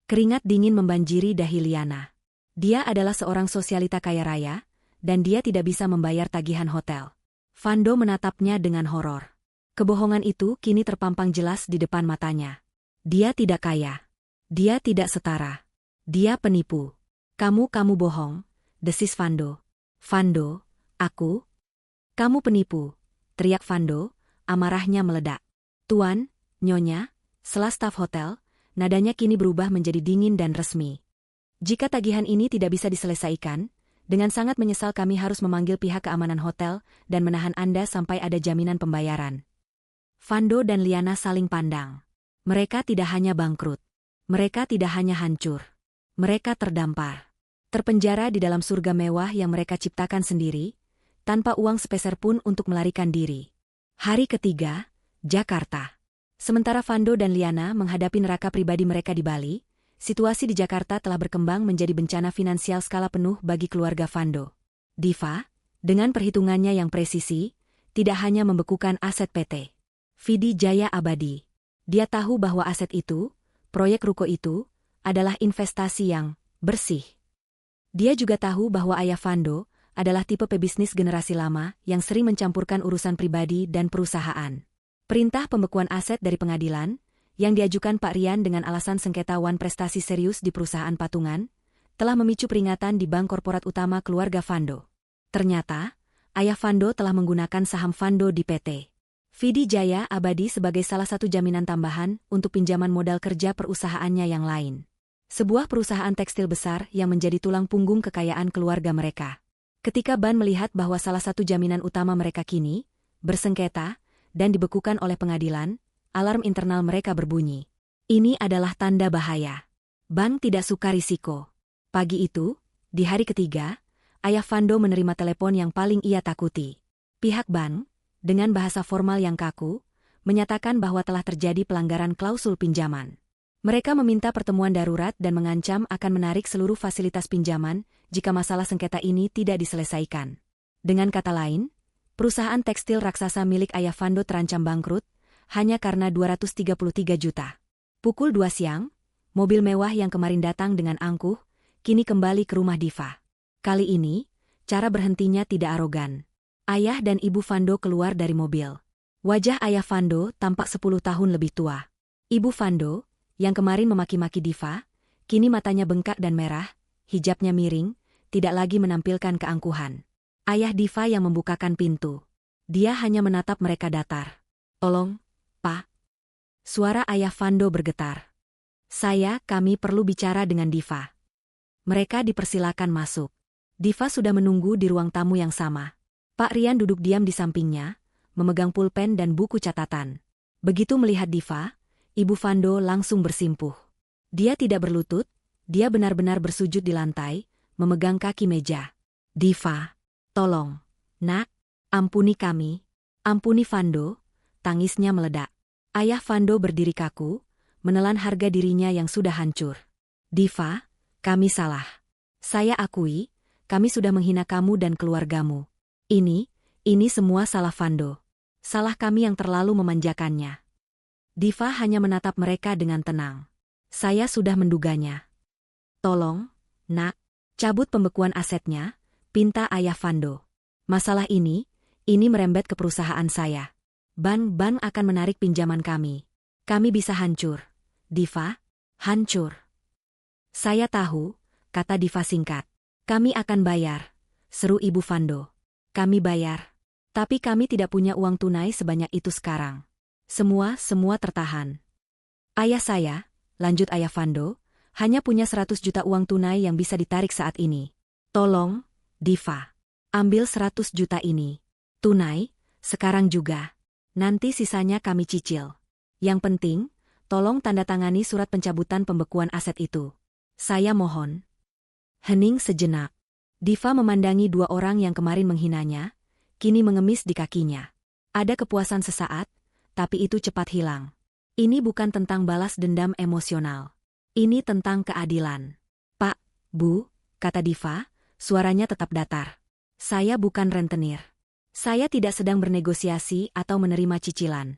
Keringat dingin membanjiri dahi Liana. Dia adalah seorang sosialita kaya raya, dan dia tidak bisa membayar tagihan hotel. Vando menatapnya dengan horor. Kebohongan itu kini terpampang jelas di depan matanya. Dia tidak kaya. Dia tidak setara. Dia penipu. Kamu bohong, desis Vando. Vando, aku? Kamu penipu, teriak Vando, amarahnya meledak. Tuan, Nyonya, sela staf hotel, nadanya kini berubah menjadi dingin dan resmi. Jika tagihan ini tidak bisa diselesaikan, dengan sangat menyesal kami harus memanggil pihak keamanan hotel dan menahan Anda sampai ada jaminan pembayaran. Vando dan Liana saling pandang. Mereka tidak hanya bangkrut. Mereka tidak hanya hancur. Mereka terdampar. Terpenjara di dalam surga mewah yang mereka ciptakan sendiri, tanpa uang sepeser pun untuk melarikan diri. Hari ketiga, Jakarta. Sementara Vando dan Liana menghadapi neraka pribadi mereka di Bali, situasi di Jakarta telah berkembang menjadi bencana finansial skala penuh bagi keluarga Vando. Diva, dengan perhitungannya yang presisi, tidak hanya membekukan aset PT Vidi Jaya Abadi. Dia tahu bahwa aset itu, proyek ruko itu, adalah investasi yang bersih. Dia juga tahu bahwa ayah Vando adalah tipe pebisnis generasi lama yang sering mencampurkan urusan pribadi dan perusahaan. Perintah pembekuan aset dari pengadilan, yang diajukan Pak Rian dengan alasan sengketa wan prestasi serius di perusahaan patungan, telah memicu peringatan di bank korporat utama keluarga Vando. Ternyata, ayah Vando telah menggunakan saham Vando di PT Vidi Jaya Abadi sebagai salah satu jaminan tambahan untuk pinjaman modal kerja perusahaannya yang lain. Sebuah perusahaan tekstil besar yang menjadi tulang punggung kekayaan keluarga mereka. Ketika Ban melihat bahwa salah satu jaminan utama mereka kini bersengketa dan dibekukan oleh pengadilan, alarm internal mereka berbunyi. Ini adalah tanda bahaya. Ban tidak suka risiko. Pagi itu, di hari ketiga, ayah Vando menerima telepon yang paling ia takuti. Pihak Ban, dengan bahasa formal yang kaku, menyatakan bahwa telah terjadi pelanggaran klausul pinjaman. Mereka meminta pertemuan darurat dan mengancam akan menarik seluruh fasilitas pinjaman jika masalah sengketa ini tidak diselesaikan. Dengan kata lain, perusahaan tekstil raksasa milik ayah Vando terancam bangkrut, hanya karena 233 juta. Pukul 2 siang, mobil mewah yang kemarin datang dengan angkuh, kini kembali ke rumah Diva. Kali ini, cara berhentinya tidak arogan. Ayah dan ibu Vando keluar dari mobil. Wajah ayah Vando tampak 10 tahun lebih tua. Ibu Vando, yang kemarin memaki-maki Diva, kini matanya bengkak dan merah, hijabnya miring, tidak lagi menampilkan keangkuhan. Ayah Diva yang membukakan pintu. Dia hanya menatap mereka datar. Tolong, Pak. Suara ayah Vando bergetar. Kami perlu bicara dengan Diva. Mereka dipersilakan masuk. Diva sudah menunggu di ruang tamu yang sama. Pak Rian duduk diam di sampingnya, memegang pulpen dan buku catatan. Begitu melihat Diva, Ibu Vando langsung bersimpuh. Dia tidak berlutut, dia benar-benar bersujud di lantai, memegang kaki meja. Diva, tolong, nak, Ampuni kami. Ampuni Vando, tangisnya meledak. Ayah Vando berdiri kaku, menelan harga dirinya yang sudah hancur. Diva, kami salah. Saya akui, kami sudah menghina kamu dan keluargamu. Ini semua salah Vando. Salah kami yang terlalu memanjakannya. Diva hanya menatap mereka dengan tenang. Saya sudah menduganya. Tolong, nak, cabut pembekuan asetnya, pinta ayah Vando. Masalah ini merembet ke perusahaan saya. Bank akan menarik pinjaman kami. Kami bisa hancur. Diva, hancur. Saya tahu, kata Diva singkat. Kami akan bayar, seru Ibu Vando. Kami bayar. Tapi kami tidak punya uang tunai sebanyak itu sekarang. Semua tertahan. Ayah saya, lanjut ayah Vando, hanya punya 100 juta uang tunai yang bisa ditarik saat ini. Tolong, Diva, ambil 100 juta ini. Tunai, sekarang juga. Nanti sisanya kami cicil. Yang penting, tolong tanda tangani surat pencabutan pembekuan aset itu. Saya mohon. Hening sejenak. Diva memandangi dua orang yang kemarin menghinanya, kini mengemis di kakinya. Ada kepuasan sesaat, tapi itu cepat hilang. Ini bukan tentang balas dendam emosional. Ini tentang keadilan. Pak, Bu, kata Diva, suaranya tetap datar. Saya bukan rentenir. Saya tidak sedang bernegosiasi atau menerima cicilan.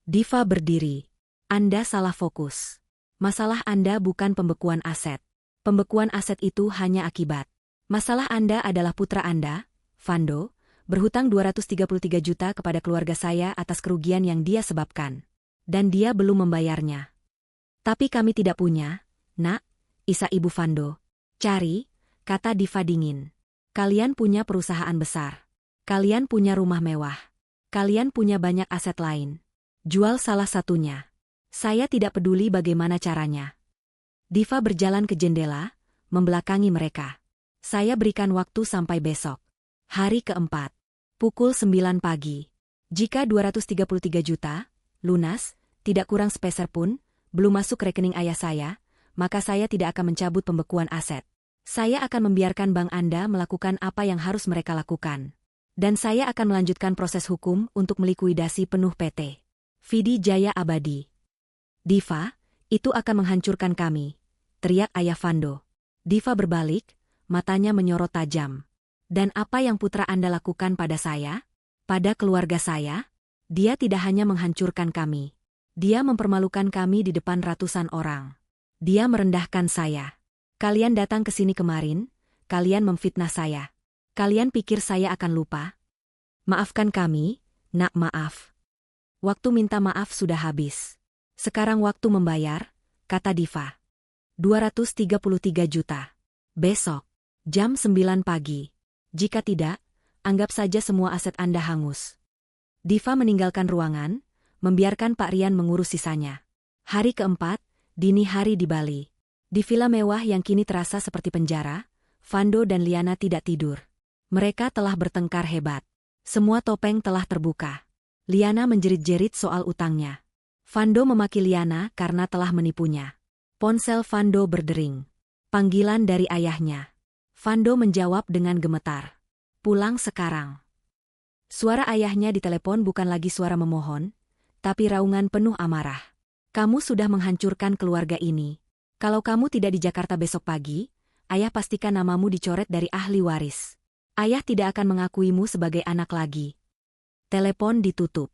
Diva berdiri. Anda salah fokus. Masalah Anda bukan pembekuan aset. Pembekuan aset itu hanya akibat. Masalah Anda adalah putra Anda, Vando, berhutang 233 juta kepada keluarga saya atas kerugian yang dia sebabkan. Dan dia belum membayarnya. Tapi kami tidak punya, nak, isa Ibu Vando. Cari, kata Diva dingin. Kalian punya perusahaan besar. Kalian punya rumah mewah. Kalian punya banyak aset lain. Jual salah satunya. Saya tidak peduli bagaimana caranya. Diva berjalan ke jendela, membelakangi mereka. Saya berikan waktu sampai besok. Hari keempat. Pukul 9 pagi. Jika 233 juta, lunas, tidak kurang sepeser pun, belum masuk rekening ayah saya, maka saya tidak akan mencabut pembekuan aset. Saya akan membiarkan bank Anda melakukan apa yang harus mereka lakukan. Dan saya akan melanjutkan proses hukum untuk melikuidasi penuh PT Vidi Jaya Abadi. Diva, itu akan menghancurkan kami, teriak ayah Vando. Diva berbalik, matanya menyorot tajam. Dan apa yang putra Anda lakukan pada saya? Pada keluarga saya? Dia tidak hanya menghancurkan kami. Dia mempermalukan kami di depan ratusan orang. Dia merendahkan saya. Kalian datang ke sini kemarin, kalian memfitnah saya. Kalian pikir saya akan lupa? Maafkan kami, nak, maaf. Waktu minta maaf sudah habis. Sekarang waktu membayar, kata Diva. 233 juta. Besok, jam 9 pagi. Jika tidak, anggap saja semua aset Anda hangus. Diva meninggalkan ruangan, membiarkan Pak Rian mengurus sisanya. Hari keempat, dini hari di Bali. Di villa mewah yang kini terasa seperti penjara, Vando dan Liana tidak tidur. Mereka telah bertengkar hebat. Semua topeng telah terbuka. Liana menjerit-jerit soal utangnya. Vando memaki Liana karena telah menipunya. Ponsel Vando berdering. Panggilan dari ayahnya. Vando menjawab dengan gemetar. Pulang sekarang. Suara ayahnya di telepon bukan lagi suara memohon, tapi raungan penuh amarah. Kamu sudah menghancurkan keluarga ini. Kalau kamu tidak di Jakarta besok pagi, ayah pastikan namamu dicoret dari ahli waris. Ayah tidak akan mengakuimu sebagai anak lagi. Telepon ditutup.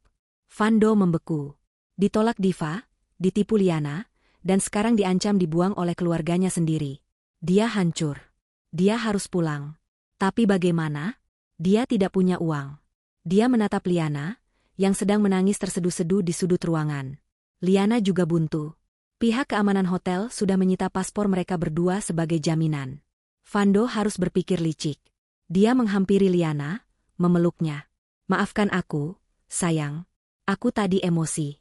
Vando membeku. Ditolak Diva, ditipu Liana, dan sekarang diancam dibuang oleh keluarganya sendiri. Dia hancur. Dia harus pulang. Tapi bagaimana? Dia tidak punya uang. Dia menatap Liana, yang sedang menangis terseduh-seduh di sudut ruangan. Liana juga buntu. Pihak keamanan hotel sudah menyita paspor mereka berdua sebagai jaminan. Vando harus berpikir licik. Dia menghampiri Liana, memeluknya. Maafkan aku, sayang. Aku tadi emosi.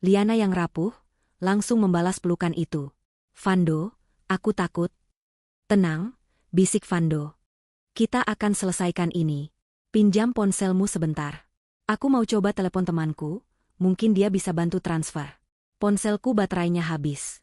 Liana yang rapuh, langsung membalas pelukan itu. Vando, aku takut. Tenang, bisik Vando. Kita akan selesaikan ini. Pinjam ponselmu sebentar. Aku mau coba telepon temanku, mungkin dia bisa bantu transfer. Ponselku baterainya habis.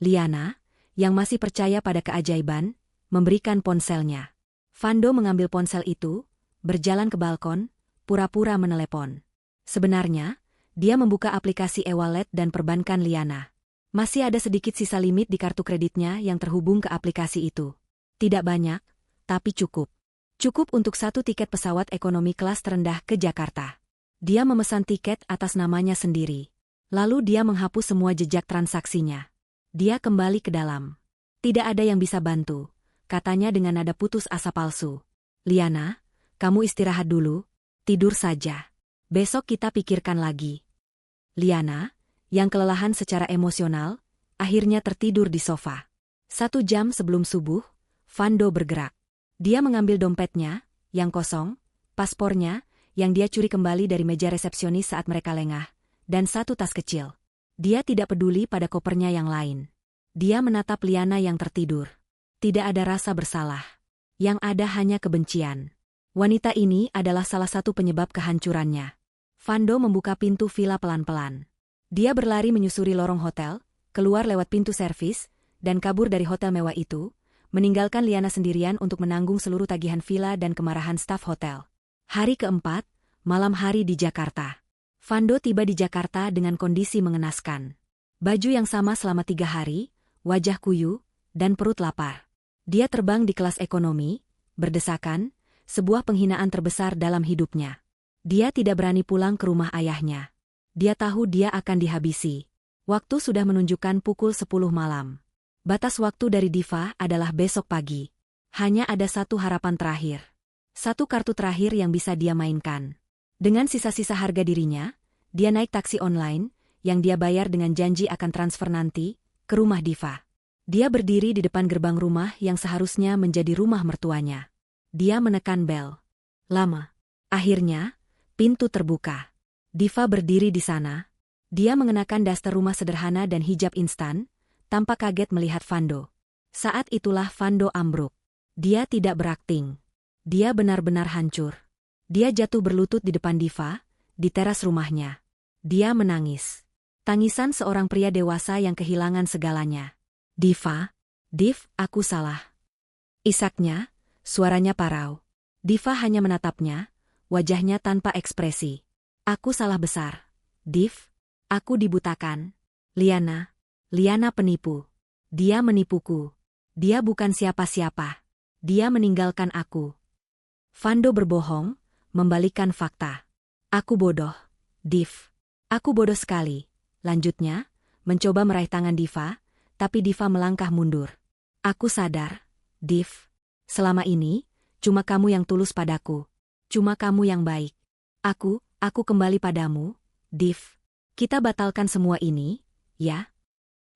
Liana, yang masih percaya pada keajaiban, memberikan ponselnya. Vando mengambil ponsel itu, berjalan ke balkon, pura-pura menelepon. Sebenarnya, dia membuka aplikasi e-wallet dan perbankan Liana. Masih ada sedikit sisa limit di kartu kreditnya yang terhubung ke aplikasi itu. Tidak banyak, tapi cukup. Cukup untuk 1 tiket pesawat ekonomi kelas terendah ke Jakarta. Dia memesan tiket atas namanya sendiri. Lalu dia menghapus semua jejak transaksinya. Dia kembali ke dalam. Tidak ada yang bisa bantu, katanya dengan nada putus asa palsu. Liana, kamu istirahat dulu, tidur saja. Besok kita pikirkan lagi. Liana, yang kelelahan secara emosional, akhirnya tertidur di sofa. 1 jam sebelum subuh, Vando bergerak. Dia mengambil dompetnya, yang kosong, paspornya, yang dia curi kembali dari meja resepsionis saat mereka lengah, dan 1 tas kecil. Dia tidak peduli pada kopernya yang lain. Dia menatap Liana yang tertidur. Tidak ada rasa bersalah. Yang ada hanya kebencian. Wanita ini adalah salah satu penyebab kehancurannya. Vando membuka pintu villa pelan-pelan. Dia berlari menyusuri lorong hotel, keluar lewat pintu servis, dan kabur dari hotel mewah itu, meninggalkan Liana sendirian untuk menanggung seluruh tagihan villa dan kemarahan staf hotel. Hari keempat, malam hari di Jakarta. Vando tiba di Jakarta dengan kondisi mengenaskan. Baju yang sama selama 3 hari, wajah kuyu, dan perut lapar. Dia terbang di kelas ekonomi, berdesakan, sebuah penghinaan terbesar dalam hidupnya. Dia tidak berani pulang ke rumah ayahnya. Dia tahu dia akan dihabisi. Waktu sudah menunjukkan pukul 10 malam. Batas waktu dari Diva adalah besok pagi. Hanya ada 1 harapan terakhir. 1 kartu terakhir yang bisa dia mainkan. Dengan sisa-sisa harga dirinya, dia naik taksi online, yang dia bayar dengan janji akan transfer nanti, ke rumah Diva. Dia berdiri di depan gerbang rumah yang seharusnya menjadi rumah mertuanya. Dia menekan bel. Lama. Akhirnya, pintu terbuka. Diva berdiri di sana. Dia mengenakan daster rumah sederhana dan hijab instan, tanpa kaget melihat Vando. Saat itulah Vando ambruk. Dia tidak berakting. Dia benar-benar hancur. Dia jatuh berlutut di depan Diva, di teras rumahnya. Dia menangis. Tangisan seorang pria dewasa yang kehilangan segalanya. Diva, Div, aku salah. Isaknya, suaranya parau. Diva hanya menatapnya, wajahnya tanpa ekspresi. Aku salah besar. Div, aku dibutakan. Liana penipu. Dia menipuku. Dia bukan siapa-siapa. Dia meninggalkan aku. Vando berbohong, membalikkan fakta. Aku bodoh, Div. Aku bodoh sekali. Lanjutnya, mencoba meraih tangan Diva, tapi Diva melangkah mundur. Aku sadar, Div. Selama ini, cuma kamu yang tulus padaku. Cuma kamu yang baik. Aku kembali padamu, Div. Kita batalkan semua ini, ya?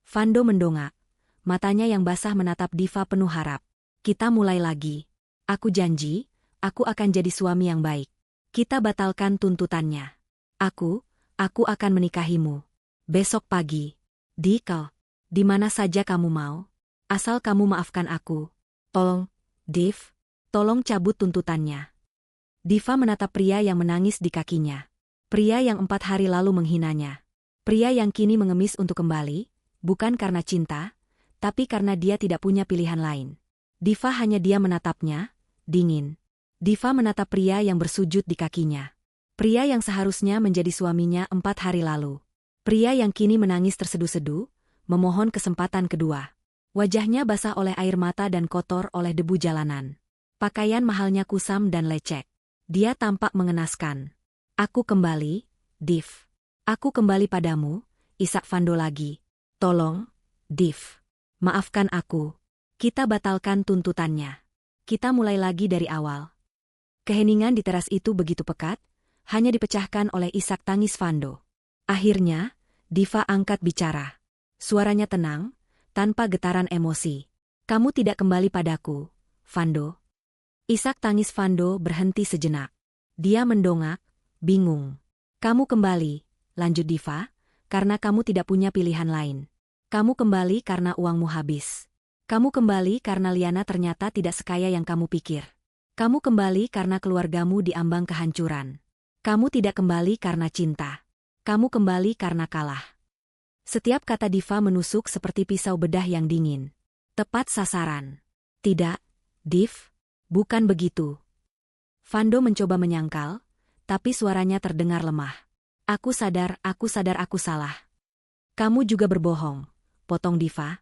Vando mendongak. Matanya yang basah menatap Diva penuh harap. Kita mulai lagi. Aku janji, aku akan jadi suami yang baik. Kita batalkan tuntutannya. Aku akan menikahimu. Besok pagi. Di mana saja kamu mau. Asal kamu maafkan aku. Tolong, Div. Tolong cabut tuntutannya. Diva menatap pria yang menangis di kakinya. Pria yang 4 hari lalu menghinanya. Pria yang kini mengemis untuk kembali. Bukan karena cinta, tapi karena dia tidak punya pilihan lain. Diva hanya dia menatapnya, dingin. Diva menatap pria yang bersujud di kakinya. Pria yang seharusnya menjadi suaminya 4 hari lalu. Pria yang kini menangis terseduh-seduh, memohon kesempatan kedua. Wajahnya basah oleh air mata dan kotor oleh debu jalanan. Pakaian mahalnya kusam dan lecek. Dia tampak mengenaskan. Aku kembali, Div. Aku kembali padamu, isak Vando lagi. Tolong, Div. Maafkan aku. Kita batalkan tuntutannya. Kita mulai lagi dari awal. Keheningan di teras itu begitu pekat, hanya dipecahkan oleh isak tangis Vando. Akhirnya, Diva angkat bicara. Suaranya tenang, tanpa getaran emosi. Kamu tidak kembali padaku, Vando. Isak tangis Vando berhenti sejenak. Dia mendongak, bingung. Kamu kembali, lanjut Diva, karena kamu tidak punya pilihan lain. Kamu kembali karena uangmu habis. Kamu kembali karena Liana ternyata tidak sekaya yang kamu pikir. Kamu kembali karena keluargamu diambang kehancuran. Kamu tidak kembali karena cinta. Kamu kembali karena kalah. Setiap kata Diva menusuk seperti pisau bedah yang dingin. Tepat sasaran. Tidak, Div, bukan begitu. Vando mencoba menyangkal, tapi suaranya terdengar lemah. Aku sadar aku salah. Kamu juga berbohong, potong Diva.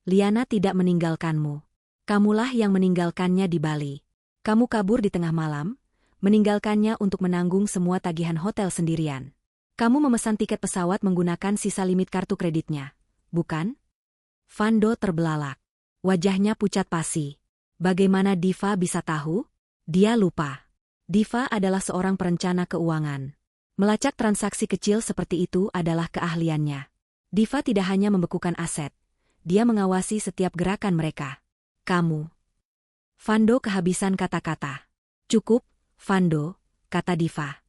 Liana tidak meninggalkanmu. Kamulah yang meninggalkannya di Bali. Kamu kabur di tengah malam, meninggalkannya untuk menanggung semua tagihan hotel sendirian. Kamu memesan tiket pesawat menggunakan sisa limit kartu kreditnya, bukan? Vando terbelalak. Wajahnya pucat pasi. Bagaimana Diva bisa tahu? Dia lupa. Diva adalah seorang perencana keuangan. Melacak transaksi kecil seperti itu adalah keahliannya. Diva tidak hanya membekukan aset, dia mengawasi setiap gerakan mereka. Kamu. Vando kehabisan kata-kata. Cukup, Vando, kata Diva.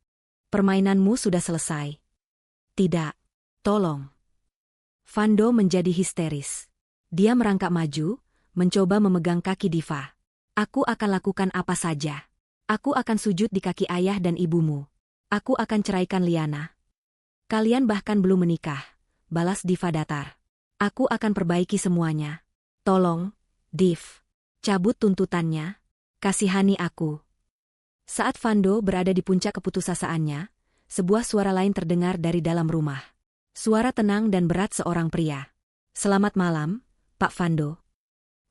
Permainanmu sudah selesai. Tidak. Tolong. Vando menjadi histeris. Dia merangkak maju, mencoba memegang kaki Diva. Aku akan lakukan apa saja. Aku akan sujud di kaki ayah dan ibumu. Aku akan ceraikan Liana. Kalian bahkan belum menikah, balas Diva datar. Aku akan perbaiki semuanya. Tolong, Div. Cabut tuntutannya. Kasihani aku. Saat Vando berada di puncak keputusasaan, sebuah suara lain terdengar dari dalam rumah. Suara tenang dan berat seorang pria. Selamat malam, Pak Vando.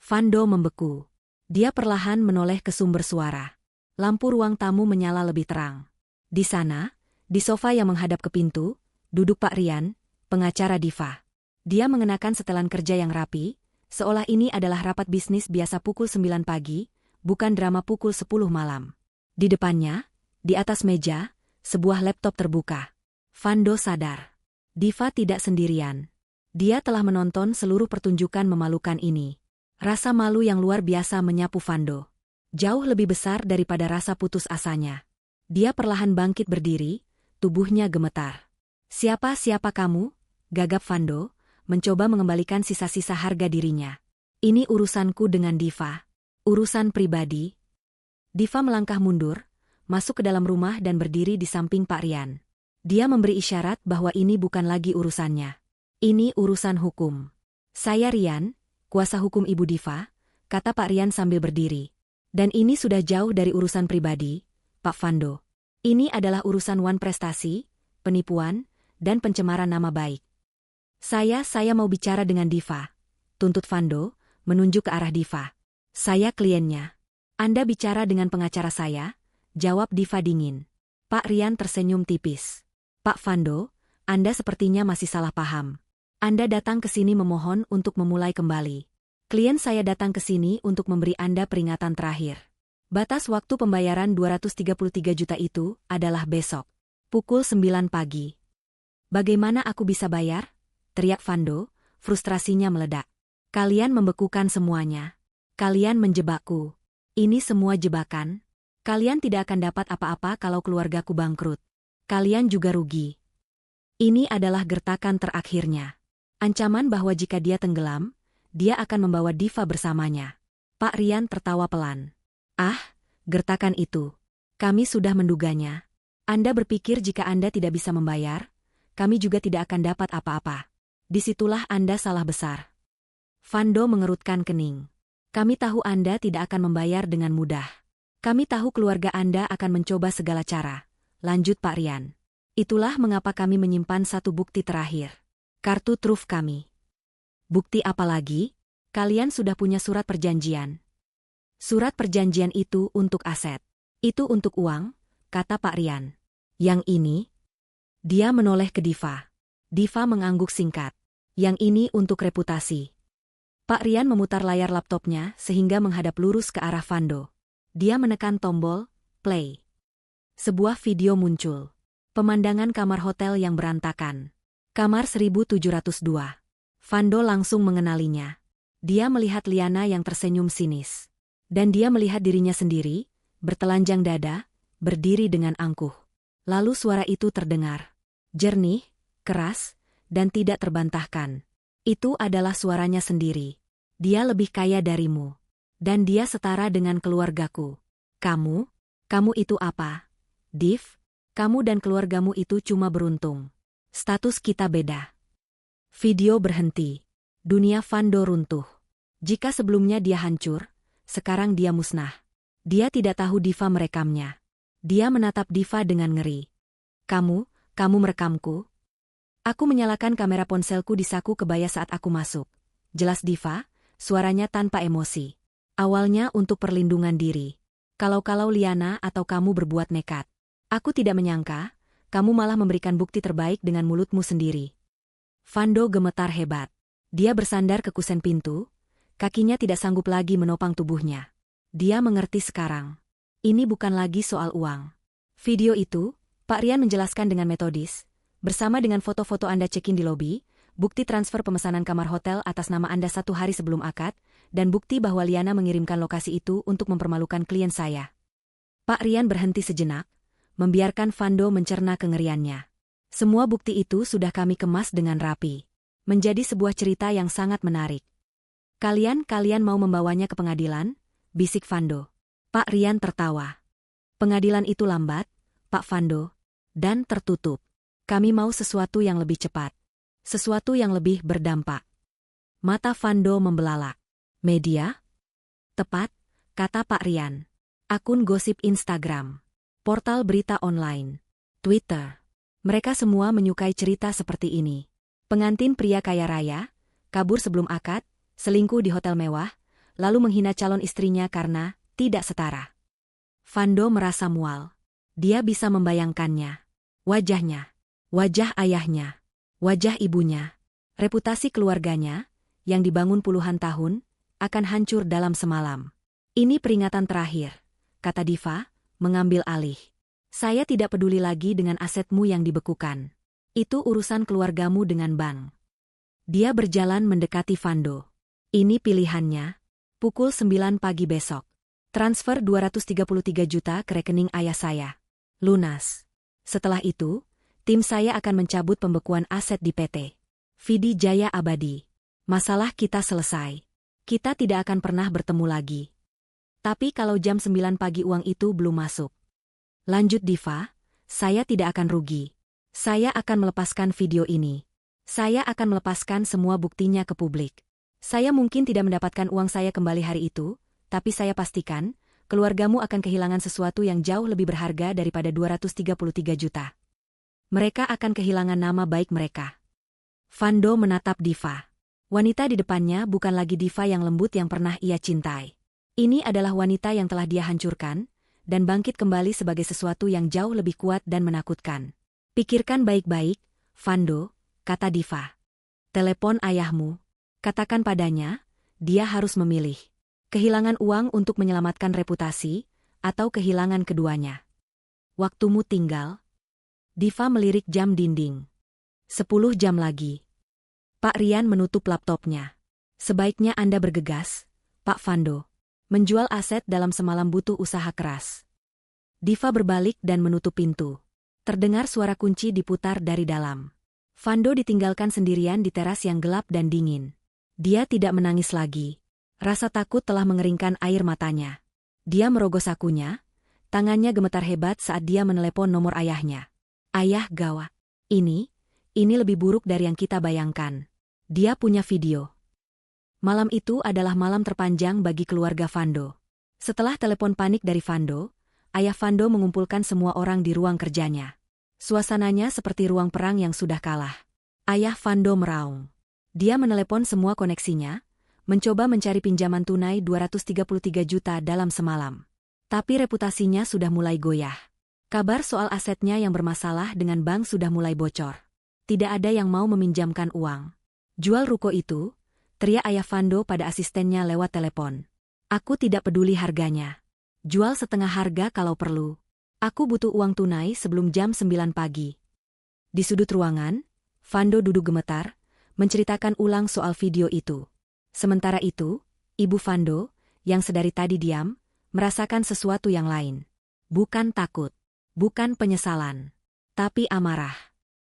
Vando membeku. Dia perlahan menoleh ke sumber suara. Lampu ruang tamu menyala lebih terang. Di sana, di sofa yang menghadap ke pintu, duduk Pak Rian, pengacara Diva. Dia mengenakan setelan kerja yang rapi, seolah ini adalah rapat bisnis biasa pukul 9 pagi, bukan drama pukul 10 malam. Di depannya, di atas meja, sebuah laptop terbuka. Vando sadar. Diva tidak sendirian. Dia telah menonton seluruh pertunjukan memalukan ini. Rasa malu yang luar biasa menyapu Vando. Jauh lebih besar daripada rasa putus asanya. Dia perlahan bangkit berdiri, tubuhnya gemetar. Siapa kamu? Gagap Vando, mencoba mengembalikan sisa-sisa harga dirinya. Ini urusanku dengan Diva. Urusan pribadi. Diva melangkah mundur, masuk ke dalam rumah dan berdiri di samping Pak Rian. Dia memberi isyarat bahwa ini bukan lagi urusannya. Ini urusan hukum. Saya Rian, kuasa hukum Ibu Diva, kata Pak Rian sambil berdiri. Dan ini sudah jauh dari urusan pribadi, Pak Vando. Ini adalah urusan prestasi, penipuan, dan pencemaran nama baik. Saya mau bicara dengan Diva, tuntut Vando, menunjuk ke arah Diva. Saya kliennya. Anda bicara dengan pengacara saya, jawab Diva dingin. Pak Rian tersenyum tipis. Pak Vando, Anda sepertinya masih salah paham. Anda datang ke sini memohon untuk memulai kembali. Klien saya datang ke sini untuk memberi Anda peringatan terakhir. Batas waktu pembayaran 233 juta itu adalah besok, pukul 9 pagi. Bagaimana aku bisa bayar? Teriak Vando, frustrasinya meledak. Kalian membekukan semuanya. Kalian menjebakku. Ini semua jebakan. Kalian tidak akan dapat apa-apa kalau keluargaku bangkrut. Kalian juga rugi. Ini adalah gertakan terakhirnya. Ancaman bahwa jika dia tenggelam, dia akan membawa Diva bersamanya. Pak Rian tertawa pelan. Ah, gertakan itu. Kami sudah menduganya. Anda berpikir jika Anda tidak bisa membayar, kami juga tidak akan dapat apa-apa. Disitulah Anda salah besar. Vando mengerutkan kening. Kami tahu Anda tidak akan membayar dengan mudah. Kami tahu keluarga Anda akan mencoba segala cara, lanjut Pak Rian. Itulah mengapa kami menyimpan satu bukti terakhir. Kartu truf kami. Bukti apa lagi? Kalian sudah punya surat perjanjian. Surat perjanjian itu untuk aset. Itu untuk uang, kata Pak Rian. Yang ini? Dia menoleh ke Diva. Diva mengangguk singkat. Yang ini untuk reputasi. Pak Rian memutar layar laptopnya sehingga menghadap lurus ke arah Vando. Dia menekan tombol play. Sebuah video muncul. Pemandangan kamar hotel yang berantakan. Kamar 1702. Vando langsung mengenalinya. Dia melihat Liana yang tersenyum sinis. Dan dia melihat dirinya sendiri, bertelanjang dada, berdiri dengan angkuh. Lalu suara itu terdengar. Jernih, keras, dan tidak terbantahkan. Itu adalah suaranya sendiri. Dia lebih kaya darimu. Dan dia setara dengan keluargaku. Kamu itu apa? Div, kamu dan keluargamu itu cuma beruntung. Status kita beda. Video berhenti. Dunia Vando runtuh. Jika sebelumnya dia hancur, sekarang dia musnah. Dia tidak tahu Diva merekamnya. Dia menatap Diva dengan ngeri. Kamu merekamku? Aku menyalakan kamera ponselku di saku kebaya saat aku masuk. Jelas Diva, suaranya tanpa emosi. Awalnya untuk perlindungan diri. Kalau Liana atau kamu berbuat nekat. Aku tidak menyangka, kamu malah memberikan bukti terbaik dengan mulutmu sendiri. Vando gemetar hebat. Dia bersandar ke kusen pintu, kakinya tidak sanggup lagi menopang tubuhnya. Dia mengerti sekarang. Ini bukan lagi soal uang. Video itu, Pak Rian menjelaskan dengan metodis, bersama dengan foto-foto Anda check-in di lobi, bukti transfer pemesanan kamar hotel atas nama Anda 1 hari sebelum akad, dan bukti bahwa Liana mengirimkan lokasi itu untuk mempermalukan klien saya. Pak Rian berhenti sejenak, membiarkan Vando mencerna kengeriannya. Semua bukti itu sudah kami kemas dengan rapi. Menjadi sebuah cerita yang sangat menarik. Kalian mau membawanya ke pengadilan? Bisik Vando. Pak Rian tertawa. Pengadilan itu lambat, Pak Vando, dan tertutup. Kami mau sesuatu yang lebih cepat. Sesuatu yang lebih berdampak. Mata Vando membelalak. Media? Tepat, kata Pak Rian. Akun gosip Instagram. Portal berita online. Twitter. Mereka semua menyukai cerita seperti ini. Pengantin pria kaya raya, kabur sebelum akad, selingkuh di hotel mewah, lalu menghina calon istrinya karena tidak setara. Vando merasa mual. Dia bisa membayangkannya. Wajahnya. Wajah ayahnya. Wajah ibunya, reputasi keluarganya, yang dibangun puluhan tahun, akan hancur dalam semalam. Ini peringatan terakhir, kata Diva, mengambil alih. Saya tidak peduli lagi dengan asetmu yang dibekukan. Itu urusan keluargamu dengan bank. Dia berjalan mendekati Vando. Ini pilihannya. Pukul 9 pagi besok. Transfer 233 juta ke rekening ayah saya. Lunas. Setelah itu, tim saya akan mencabut pembekuan aset di PT Vidi Jaya Abadi. Masalah kita selesai. Kita tidak akan pernah bertemu lagi. Tapi kalau jam 9 pagi uang itu belum masuk. Lanjut Diva, saya tidak akan rugi. Saya akan melepaskan video ini. Saya akan melepaskan semua buktinya ke publik. Saya mungkin tidak mendapatkan uang saya kembali hari itu, tapi saya pastikan, keluargamu akan kehilangan sesuatu yang jauh lebih berharga daripada 233 juta. Mereka akan kehilangan nama baik mereka. Vando menatap Diva. Wanita di depannya bukan lagi Diva yang lembut yang pernah ia cintai. Ini adalah wanita yang telah dia hancurkan, dan bangkit kembali sebagai sesuatu yang jauh lebih kuat dan menakutkan. Pikirkan baik-baik, Vando, kata Diva. Telepon ayahmu. Katakan padanya, dia harus memilih. Kehilangan uang untuk menyelamatkan reputasi, atau kehilangan keduanya. Waktumu tinggal. Diva melirik jam dinding. 10 jam lagi. Pak Rian menutup laptopnya. Sebaiknya Anda bergegas, Pak Vando. Menjual aset dalam semalam butuh usaha keras. Diva berbalik dan menutup pintu. Terdengar suara kunci diputar dari dalam. Vando ditinggalkan sendirian di teras yang gelap dan dingin. Dia tidak menangis lagi. Rasa takut telah mengeringkan air matanya. Dia merogoh sakunya, tangannya gemetar hebat saat dia menelepon nomor ayahnya. Ayah gawat. Ini lebih buruk dari yang kita bayangkan. Dia punya video. Malam itu adalah malam terpanjang bagi keluarga Vando. Setelah telepon panik dari Vando, ayah Vando mengumpulkan semua orang di ruang kerjanya. Suasananya seperti ruang perang yang sudah kalah. Ayah Vando meraung. Dia menelepon semua koneksinya, mencoba mencari pinjaman tunai 233 juta dalam semalam. Tapi reputasinya sudah mulai goyah. Kabar soal asetnya yang bermasalah dengan bank sudah mulai bocor. Tidak ada yang mau meminjamkan uang. Jual ruko itu, teriak ayah Vando pada asistennya lewat telepon. Aku tidak peduli harganya. Jual setengah harga kalau perlu. Aku butuh uang tunai sebelum jam 9 pagi. Di sudut ruangan, Vando duduk gemetar, menceritakan ulang soal video itu. Sementara itu, ibu Vando, yang sedari tadi diam, merasakan sesuatu yang lain. Bukan takut. Bukan penyesalan, tapi amarah.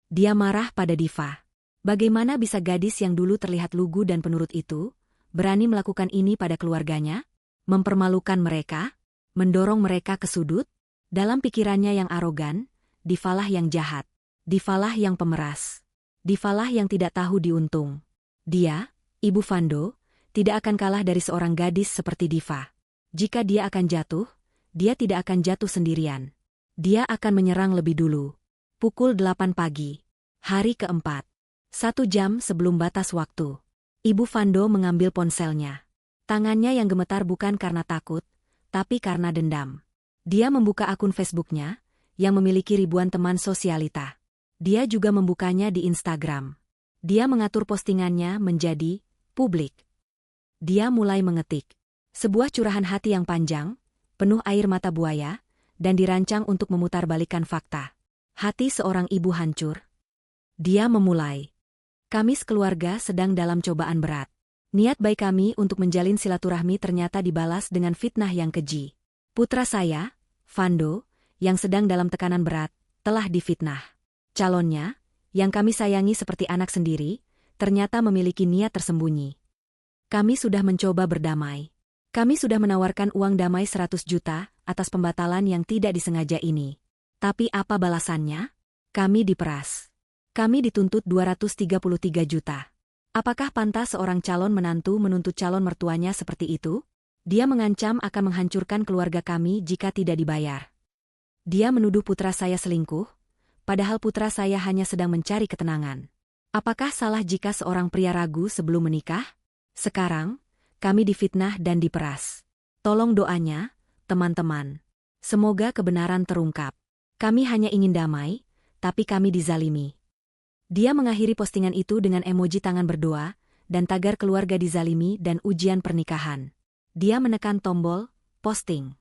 Dia marah pada Diva. Bagaimana bisa gadis yang dulu terlihat lugu dan penurut itu, berani melakukan ini pada keluarganya? Mempermalukan mereka? Mendorong mereka ke sudut? Dalam pikirannya yang arogan, Divalah yang jahat. Divalah yang pemeras. Divalah yang tidak tahu diuntung. Dia, ibu Vando, tidak akan kalah dari seorang gadis seperti Diva. Jika dia akan jatuh, dia tidak akan jatuh sendirian. Dia akan menyerang lebih dulu. Pukul 8 pagi. Hari keempat. 1 jam sebelum batas waktu. Ibu Vando mengambil ponselnya. Tangannya yang gemetar bukan karena takut, tapi karena dendam. Dia membuka akun Facebooknya, yang memiliki ribuan teman sosialita. Dia juga membukanya di Instagram. Dia mengatur postingannya menjadi publik. Dia mulai mengetik. Sebuah curahan hati yang panjang, penuh air mata buaya, dan dirancang untuk memutarbalikkan fakta. Hati seorang ibu hancur. Dia memulai. Kami sekeluarga sedang dalam cobaan berat. Niat baik kami untuk menjalin silaturahmi ternyata dibalas dengan fitnah yang keji. Putra saya, Vando, yang sedang dalam tekanan berat, telah difitnah. Calonnya, yang kami sayangi seperti anak sendiri, ternyata memiliki niat tersembunyi. Kami sudah mencoba berdamai. Kami sudah menawarkan uang damai 100 juta atas pembatalan yang tidak disengaja ini. Tapi apa balasannya? Kami diperas. Kami dituntut 233 juta. Apakah pantas seorang calon menantu menuntut calon mertuanya seperti itu? Dia mengancam akan menghancurkan keluarga kami jika tidak dibayar. Dia menuduh putra saya selingkuh, padahal putra saya hanya sedang mencari ketenangan. Apakah salah jika seorang pria ragu sebelum menikah? Sekarang, kami difitnah dan diperas. Tolong doanya, teman-teman. Semoga kebenaran terungkap. Kami hanya ingin damai, tapi kami dizalimi. Dia mengakhiri postingan itu dengan emoji tangan berdoa, dan tagar keluarga dizalimi dan ujian pernikahan. Dia menekan tombol, posting.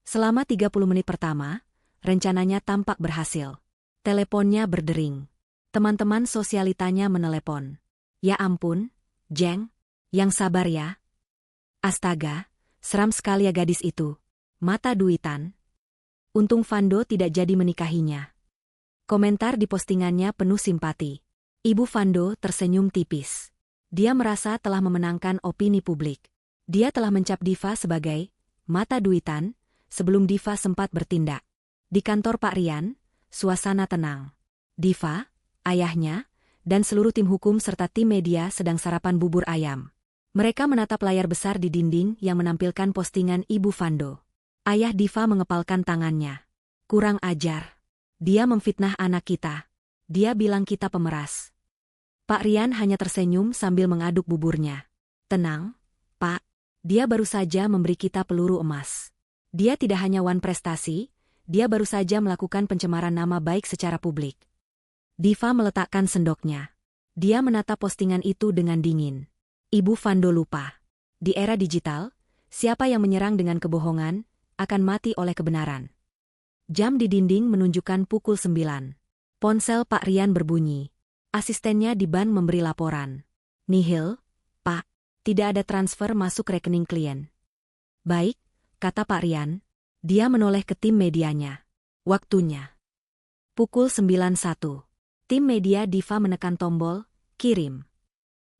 Selama 30 menit pertama, rencananya tampak berhasil. Teleponnya berdering. Teman-teman sosialitanya menelepon. Ya ampun, Jeng. Yang sabar ya. Astaga, seram sekali ya gadis itu. Mata duitan. Untung Vando tidak jadi menikahinya. Komentar di postingannya penuh simpati. Ibu Vando tersenyum tipis. Dia merasa telah memenangkan opini publik. Dia telah mencap Diva sebagai mata duitan sebelum Diva sempat bertindak. Di kantor Pak Rian, suasana tenang. Diva, ayahnya, dan seluruh tim hukum serta tim media sedang sarapan bubur ayam. Mereka menatap layar besar di dinding yang menampilkan postingan Ibu Vando. Ayah Diva mengepalkan tangannya. Kurang ajar. Dia memfitnah anak kita. Dia bilang kita pemeras. Pak Rian hanya tersenyum sambil mengaduk buburnya. Tenang, Pak. Dia baru saja memberi kita peluru emas. Dia tidak hanya wan prestasi, dia baru saja melakukan pencemaran nama baik secara publik. Diva meletakkan sendoknya. Dia menatap postingan itu dengan dingin. Ibu Vando lupa. Di era digital, siapa yang menyerang dengan kebohongan, akan mati oleh kebenaran. Jam di dinding menunjukkan pukul 9. Ponsel Pak Rian berbunyi. Asistennya di bank memberi laporan. Nihil, Pak. Tidak ada transfer masuk rekening klien. Baik, kata Pak Rian. Dia menoleh ke tim medianya. Waktunya. Pukul 9.01. Tim media Diva menekan tombol, kirim.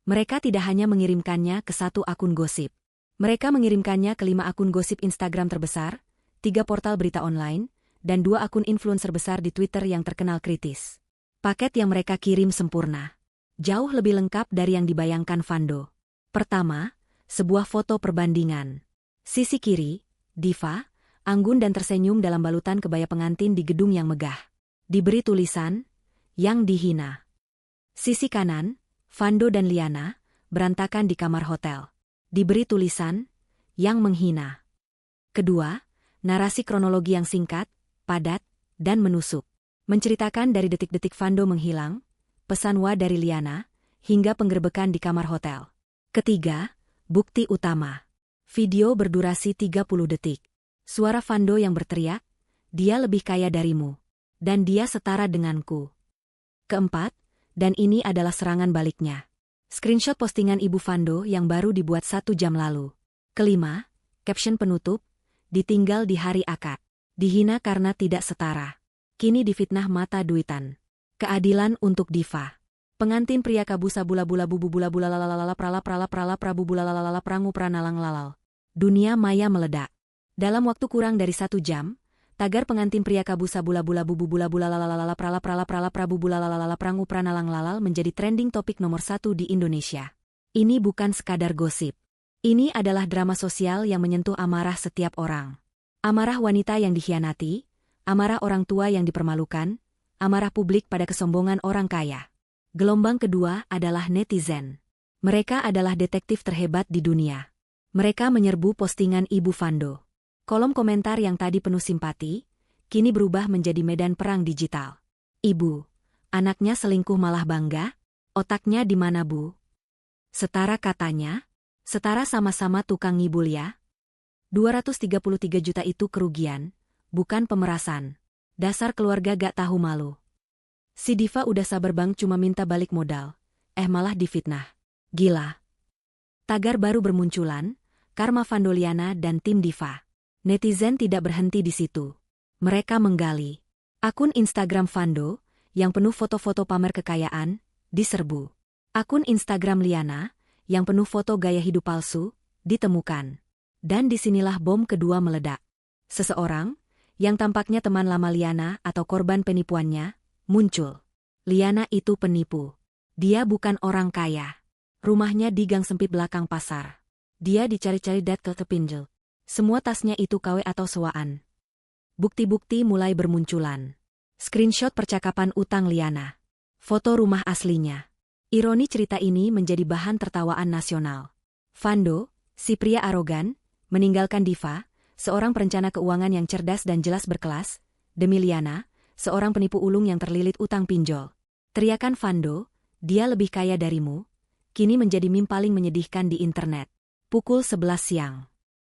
Mereka tidak hanya mengirimkannya ke 1 akun gosip. Mereka mengirimkannya ke 5 akun gosip Instagram terbesar, 3 portal berita online, dan 2 akun influencer besar di Twitter yang terkenal kritis. Paket yang mereka kirim sempurna. Jauh lebih lengkap dari yang dibayangkan Vando. Pertama, sebuah foto perbandingan. Sisi kiri, Diva, anggun dan tersenyum dalam balutan kebaya pengantin di gedung yang megah. Diberi tulisan, yang dihina. Sisi kanan, Vando dan Liana, berantakan di kamar hotel. Diberi tulisan, yang menghina. Kedua, narasi kronologi yang singkat, padat, dan menusuk. Menceritakan dari detik-detik Vando menghilang, pesan Wa dari Liana, hingga penggerbekan di kamar hotel. Ketiga, bukti utama. Video berdurasi 30 detik. Suara Vando yang berteriak, dia lebih kaya darimu. Dan dia setara denganku. Keempat, dan ini adalah serangan baliknya. Screenshot postingan Ibu Vando yang baru dibuat 1 jam lalu. Kelima, caption penutup, ditinggal di hari akad. Dihina karena tidak setara. Kini difitnah mata duitan. Keadilan untuk Diva. Pengantin pria kabusa bula bula bubu bula bula lalalala prala prala prala prabu bula lalalala prangu pranalang lalal. Dunia maya meledak. Dalam waktu kurang dari 1 jam, tagar pengantin pria kabusa bula bula bubu bula bula lalalala prala prala prala prabu bula lalalala prangu pranalang lalal menjadi trending topik nomor 1 di Indonesia. Ini bukan sekadar gosip. Ini adalah drama sosial yang menyentuh amarah setiap orang. Amarah wanita yang dikhianati, amarah orang tua yang dipermalukan, amarah publik pada kesombongan orang kaya. Gelombang kedua adalah netizen. Mereka adalah detektif terhebat di dunia. Mereka menyerbu postingan Ibu Vando. Kolom komentar yang tadi penuh simpati, kini berubah menjadi medan perang digital. Ibu, anaknya selingkuh malah bangga? Otaknya di mana, Bu? Setara katanya? Setara sama-sama tukang ngibul ya? 233 juta itu kerugian, bukan pemerasan. Dasar keluarga gak tahu malu. Si Diva udah sabar bang cuma minta balik modal. Malah difitnah. Gila. Tagar baru bermunculan, Karma Vandoliana dan tim Diva. Netizen tidak berhenti di situ. Mereka menggali. Akun Instagram Vando, yang penuh foto-foto pamer kekayaan, diserbu. Akun Instagram Liana, yang penuh foto gaya hidup palsu, ditemukan. Dan disinilah bom kedua meledak. Seseorang, yang tampaknya teman lama Liana atau korban penipuannya, muncul. Liana itu penipu. Dia bukan orang kaya. Rumahnya di gang sempit belakang pasar. Dia dicari-cari ke Tepinjel. Semua tasnya itu KW atau sewaan. Bukti-bukti mulai bermunculan. Screenshot percakapan utang Liana. Foto rumah aslinya. Ironi cerita ini menjadi bahan tertawaan nasional. Vando, si pria arogan, meninggalkan Diva, seorang perencana keuangan yang cerdas dan jelas berkelas, demi Liana, seorang penipu ulung yang terlilit utang pinjol. Teriakan Vando, dia lebih kaya darimu, kini menjadi meme paling menyedihkan di internet. Pukul 11 siang.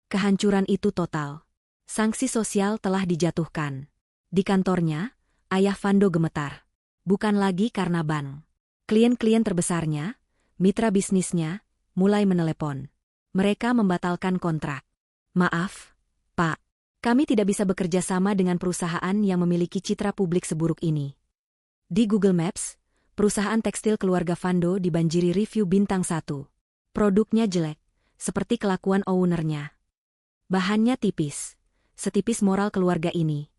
Kehancuran itu total. Sanksi sosial telah dijatuhkan. Di kantornya, ayah Vando gemetar. Bukan lagi karena bank. Klien-klien terbesarnya, mitra bisnisnya, mulai menelepon. Mereka membatalkan kontrak. Maaf, Pak. Kami tidak bisa bekerja sama dengan perusahaan yang memiliki citra publik seburuk ini. Di Google Maps, perusahaan tekstil keluarga Vando dibanjiri review bintang 1. Produknya jelek, seperti kelakuan ownernya. Bahannya tipis, setipis moral keluarga ini.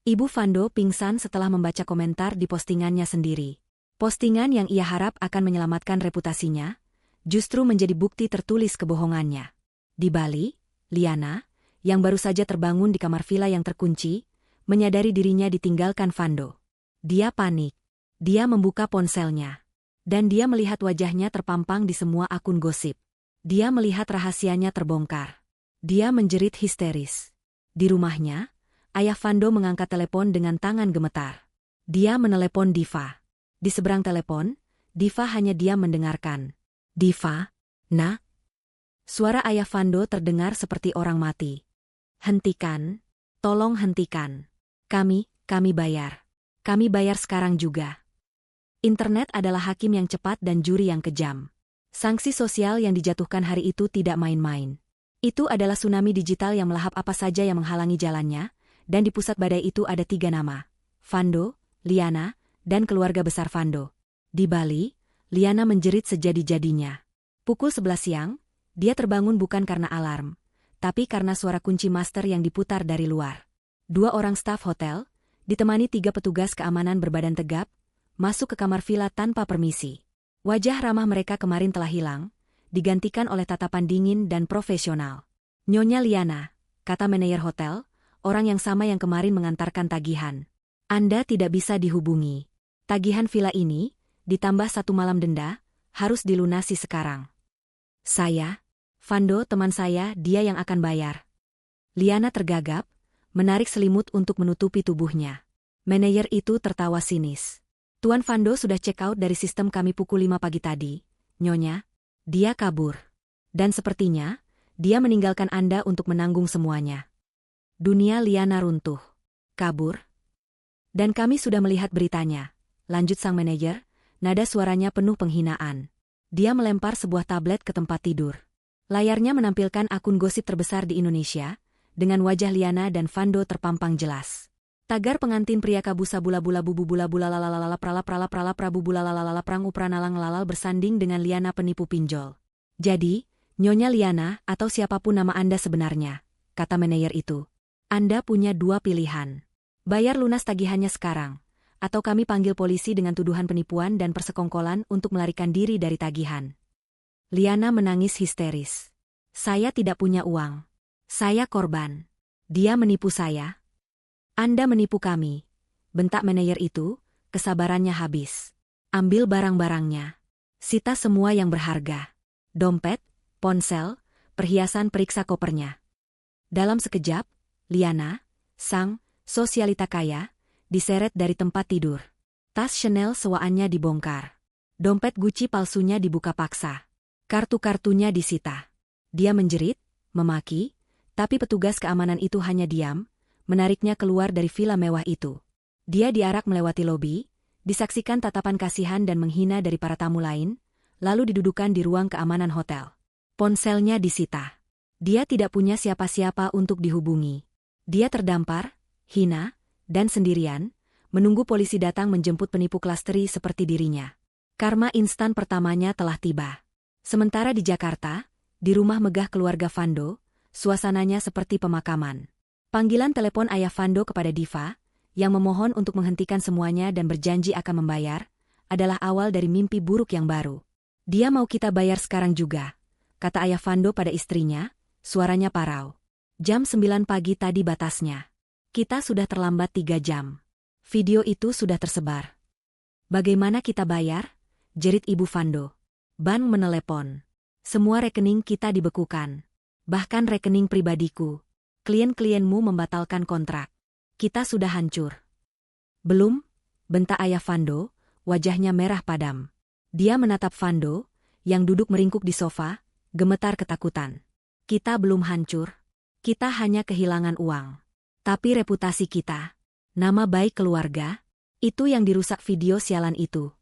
Ibu Vando pingsan setelah membaca komentar di postingannya sendiri. Postingan yang ia harap akan menyelamatkan reputasinya, justru menjadi bukti tertulis kebohongannya. Di Bali, Liana, yang baru saja terbangun di kamar villa yang terkunci, menyadari dirinya ditinggalkan Vando. Dia panik. Dia membuka ponselnya. Dan dia melihat wajahnya terpampang di semua akun gosip. Dia melihat rahasianya terbongkar. Dia menjerit histeris. Di rumahnya, ayah Vando mengangkat telepon dengan tangan gemetar. Dia menelepon Diva. Di seberang telepon, Diva hanya diam mendengarkan. Diva, nak? Suara ayah Vando terdengar seperti orang mati. Hentikan, tolong hentikan. Kami bayar. Kami bayar sekarang juga. Internet adalah hakim yang cepat dan juri yang kejam. Sanksi sosial yang dijatuhkan hari itu tidak main-main. Itu adalah tsunami digital yang melahap apa saja yang menghalangi jalannya, dan di pusat badai itu ada 3 nama. Vando, Liana, dan keluarga besar Vando. Di Bali, Liana menjerit sejadi-jadinya. Pukul 11 siang, dia terbangun bukan karena alarm, tapi karena suara kunci master yang diputar dari luar. 2 orang staf hotel, ditemani 3 petugas keamanan berbadan tegap, masuk ke kamar villa tanpa permisi. Wajah ramah mereka kemarin telah hilang, digantikan oleh tatapan dingin dan profesional. Nyonya Liana, kata manajer hotel, orang yang sama yang kemarin mengantarkan tagihan. Anda tidak bisa dihubungi. Tagihan villa ini, ditambah 1 malam denda, harus dilunasi sekarang. Saya, Vando teman saya, dia yang akan bayar. Liana tergagap, menarik selimut untuk menutupi tubuhnya. Manajer itu tertawa sinis. Tuan Vando sudah check out dari sistem kami pukul 5 pagi tadi, Nyonya. Dia kabur. Dan sepertinya, dia meninggalkan Anda untuk menanggung semuanya. Dunia Liana runtuh. Kabur? Dan kami sudah melihat beritanya. Lanjut sang manajer, nada suaranya penuh penghinaan. Dia melempar sebuah tablet ke tempat tidur. Layarnya menampilkan akun gosip terbesar di Indonesia, dengan wajah Liana dan Vando terpampang jelas. Tagar pengantin pria kabu sabula bula bubu bula bula lalalala prala prabu bula lalalala prang upranalang lalal bersanding dengan Liana penipu pinjol. Jadi, Nyonya Liana atau siapapun nama Anda sebenarnya, kata manajer itu. Anda punya 2 pilihan. Bayar lunas tagihannya sekarang, atau kami panggil polisi dengan tuduhan penipuan dan persekongkolan untuk melarikan diri dari tagihan. Liana menangis histeris. Saya tidak punya uang. Saya korban. Dia menipu saya. Anda menipu kami, bentak manajer itu, kesabarannya habis. Ambil barang-barangnya. Sita semua yang berharga. Dompet, ponsel, perhiasan, periksa kopernya. Dalam sekejap, Liana, sang sosialita kaya, diseret dari tempat tidur. Tas Chanel sewaannya dibongkar. Dompet Gucci palsunya dibuka paksa. Kartu-kartunya disita. Dia menjerit, memaki, tapi petugas keamanan itu hanya diam, menariknya keluar dari villa mewah itu. Dia diarak melewati lobi, disaksikan tatapan kasihan dan menghina dari para tamu lain, lalu didudukan di ruang keamanan hotel. Ponselnya disita. Dia tidak punya siapa-siapa untuk dihubungi. Dia terdampar, hina, dan sendirian, menunggu polisi datang menjemput penipu klasteri seperti dirinya. Karma instan pertamanya telah tiba. Sementara di Jakarta, di rumah megah keluarga Vando, suasananya seperti pemakaman. Panggilan telepon ayah Vando kepada Diva, yang memohon untuk menghentikan semuanya dan berjanji akan membayar, adalah awal dari mimpi buruk yang baru. Dia mau kita bayar sekarang juga, kata ayah Vando pada istrinya, suaranya parau. Jam 9 pagi tadi batasnya. Kita sudah terlambat 3 jam. Video itu sudah tersebar. Bagaimana kita bayar? Jerit Ibu Vando. Ban menelepon. Semua rekening kita dibekukan. Bahkan rekening pribadiku. Klien-klienmu membatalkan kontrak. Kita sudah hancur. Belum? Bentak ayah Vando, wajahnya merah padam. Dia menatap Vando, yang duduk meringkuk di sofa, gemetar ketakutan. Kita belum hancur. Kita hanya kehilangan uang. Tapi reputasi kita, nama baik keluarga, itu yang dirusak video sialan itu.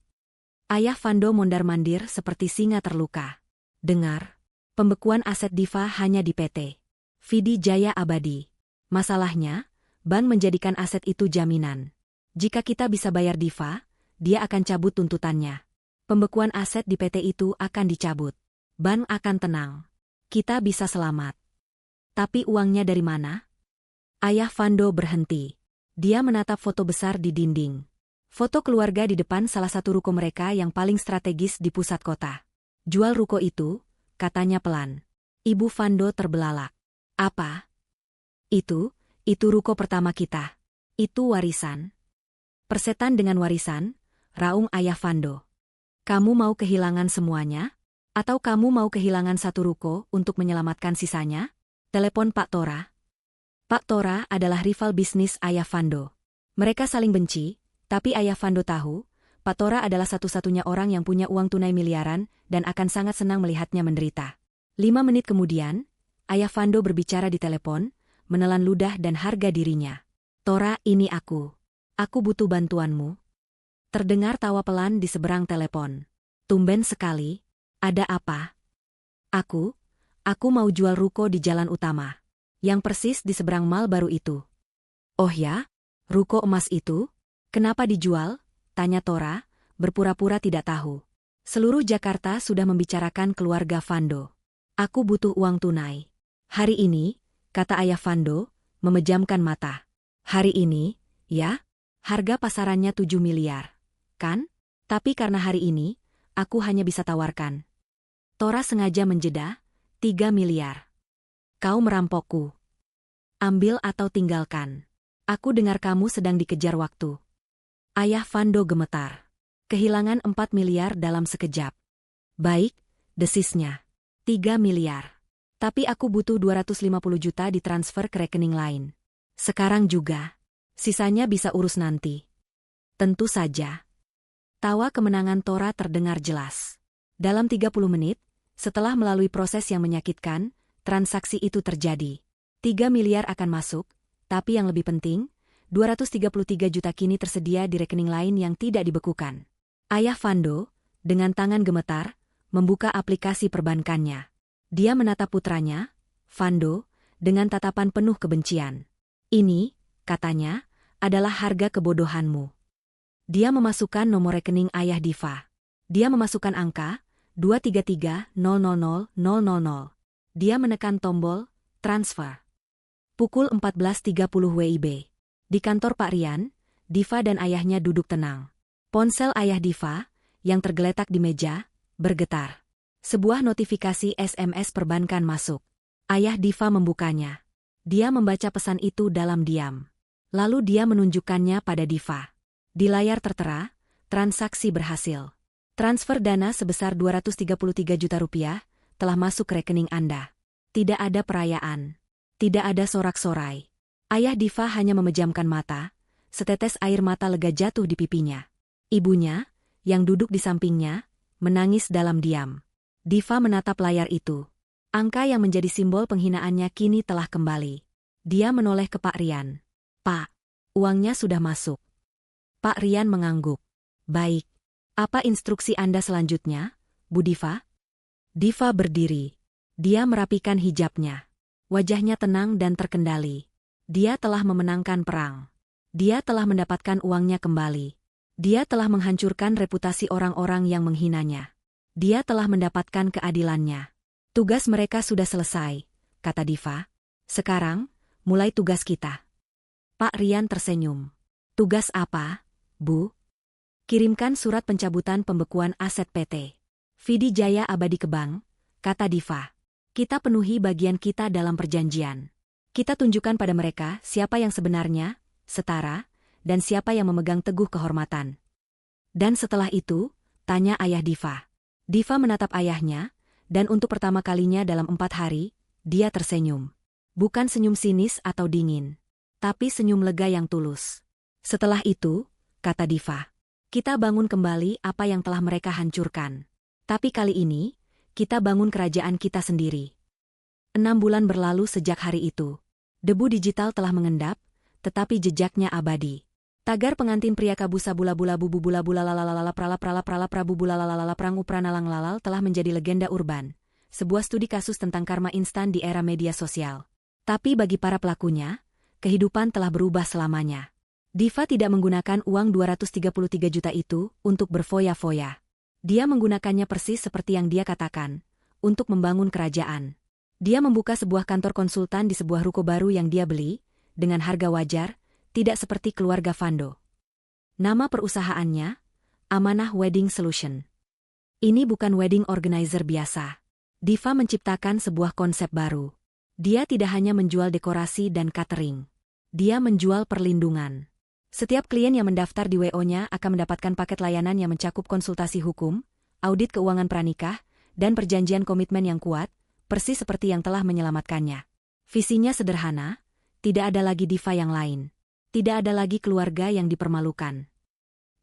Ayah Vando mondar-mandir seperti singa terluka. Dengar, pembekuan aset Diva hanya di PT Vidi Jaya Abadi. Masalahnya, bank menjadikan aset itu jaminan. Jika kita bisa bayar Diva, dia akan cabut tuntutannya. Pembekuan aset di PT itu akan dicabut. Bank akan tenang. Kita bisa selamat. Tapi uangnya dari mana? Ayah Vando berhenti. Dia menatap foto besar di dinding. Foto keluarga di depan salah satu ruko mereka yang paling strategis di pusat kota. Jual ruko itu, katanya pelan. Ibu Vando terbelalak. Apa? Itu ruko pertama kita. Itu warisan. Persetan dengan warisan, raung ayah Vando. Kamu mau kehilangan semuanya? Atau kamu mau kehilangan satu ruko untuk menyelamatkan sisanya? Telepon Pak Tora. Pak Tora adalah rival bisnis ayah Vando. Mereka saling benci, tapi ayah Vando tahu, Pak Tora adalah satu-satunya orang yang punya uang tunai miliaran dan akan sangat senang melihatnya menderita. 5 menit kemudian, ayah Vando berbicara di telepon, menelan ludah dan harga dirinya. Tora, ini aku. Aku butuh bantuanmu. Terdengar tawa pelan di seberang telepon. Tumben sekali. Ada apa? Aku mau jual ruko di jalan utama. Yang persis di seberang mal baru itu. Oh ya? Ruko emas itu? Kenapa dijual? Tanya Tora, berpura-pura tidak tahu. Seluruh Jakarta sudah membicarakan keluarga Vando. Aku butuh uang tunai. Hari ini, kata ayah Vando, memejamkan mata. Hari ini, ya? Harga pasarannya 7 miliar. Kan? Tapi karena hari ini, aku hanya bisa tawarkan. Tora sengaja menjeda, 3 miliar. Kau merampokku. Ambil atau tinggalkan. Aku dengar kamu sedang dikejar waktu. Ayah Vando gemetar. Kehilangan 4 miliar dalam sekejap. Baik, desisnya. 3 miliar. Tapi aku butuh 250 juta ditransfer ke rekening lain. Sekarang juga. Sisanya bisa urus nanti. Tentu saja. Tawa kemenangan Tora terdengar jelas. Dalam 30 menit, setelah melalui proses yang menyakitkan, transaksi itu terjadi. 3 miliar akan masuk, tapi yang lebih penting, 233 juta kini tersedia di rekening lain yang tidak dibekukan. Ayah Vando, dengan tangan gemetar, membuka aplikasi perbankannya. Dia menatap putranya, Vando, dengan tatapan penuh kebencian. Ini, katanya, adalah harga kebodohanmu. Dia memasukkan nomor rekening ayah Diva. Dia memasukkan angka 233000000. Dia menekan tombol transfer. Pukul 14.30 WIB. Di kantor Pak Rian, Diva dan ayahnya duduk tenang. Ponsel ayah Diva, yang tergeletak di meja, bergetar. Sebuah notifikasi SMS perbankan masuk. Ayah Diva membukanya. Dia membaca pesan itu dalam diam. Lalu dia menunjukkannya pada Diva. Di layar tertera, transaksi berhasil. Transfer dana sebesar 233 juta rupiah telah masuk ke rekening Anda. Tidak ada perayaan. Tidak ada sorak-sorai. Ayah Diva hanya memejamkan mata, setetes air mata lega jatuh di pipinya. Ibunya, yang duduk di sampingnya, menangis dalam diam. Diva menatap layar itu. Angka yang menjadi simbol penghinaannya kini telah kembali. Dia menoleh ke Pak Rian. "Pak, uangnya sudah masuk." Pak Rian mengangguk. "Baik. Apa instruksi Anda selanjutnya, Bu Diva?" Diva berdiri. Dia merapikan hijabnya. Wajahnya tenang dan terkendali. Dia telah memenangkan perang. Dia telah mendapatkan uangnya kembali. Dia telah menghancurkan reputasi orang-orang yang menghinanya. Dia telah mendapatkan keadilannya. "Tugas mereka sudah selesai," kata Diva. "Sekarang, mulai tugas kita." Pak Rian tersenyum. "Tugas apa, Bu?" "Kirimkan surat pencabutan pembekuan aset PT Vidi Jaya Abadi ke bank," kata Diva. "Kita penuhi bagian kita dalam perjanjian. Kita tunjukkan pada mereka siapa yang sebenarnya, setara, dan siapa yang memegang teguh kehormatan." "Dan setelah itu?" tanya ayah Diva. Diva menatap ayahnya, dan untuk pertama kalinya dalam 4 hari, dia tersenyum. Bukan senyum sinis atau dingin, tapi senyum lega yang tulus. "Setelah itu," kata Diva, "kita bangun kembali apa yang telah mereka hancurkan. Tapi kali ini, kita bangun kerajaan kita sendiri." 6 bulan berlalu sejak hari itu. Debu digital telah mengendap, tetapi jejaknya abadi. Tagar pengantin pria kabusa bula bula bubu bula bula lalalala prala prala prala prabu bula lalalala prang upranalang lalal telah menjadi legenda urban. Sebuah studi kasus tentang karma instan di era media sosial. Tapi bagi para pelakunya, kehidupan telah berubah selamanya. Diva tidak menggunakan uang 233 juta itu untuk berfoya-foya. Dia menggunakannya persis seperti yang dia katakan, untuk membangun kerajaan. Dia membuka sebuah kantor konsultan di sebuah ruko baru yang dia beli, dengan harga wajar, tidak seperti keluarga Fando. Nama perusahaannya, Amanah Wedding Solution. Ini bukan wedding organizer biasa. Diva menciptakan sebuah konsep baru. Dia tidak hanya menjual dekorasi dan catering. Dia menjual perlindungan. Setiap klien yang mendaftar di WO-nya akan mendapatkan paket layanan yang mencakup konsultasi hukum, audit keuangan pranikah, dan perjanjian komitmen yang kuat, persis seperti yang telah menyelamatkannya. Visinya sederhana, tidak ada lagi Diva yang lain. Tidak ada lagi keluarga yang dipermalukan.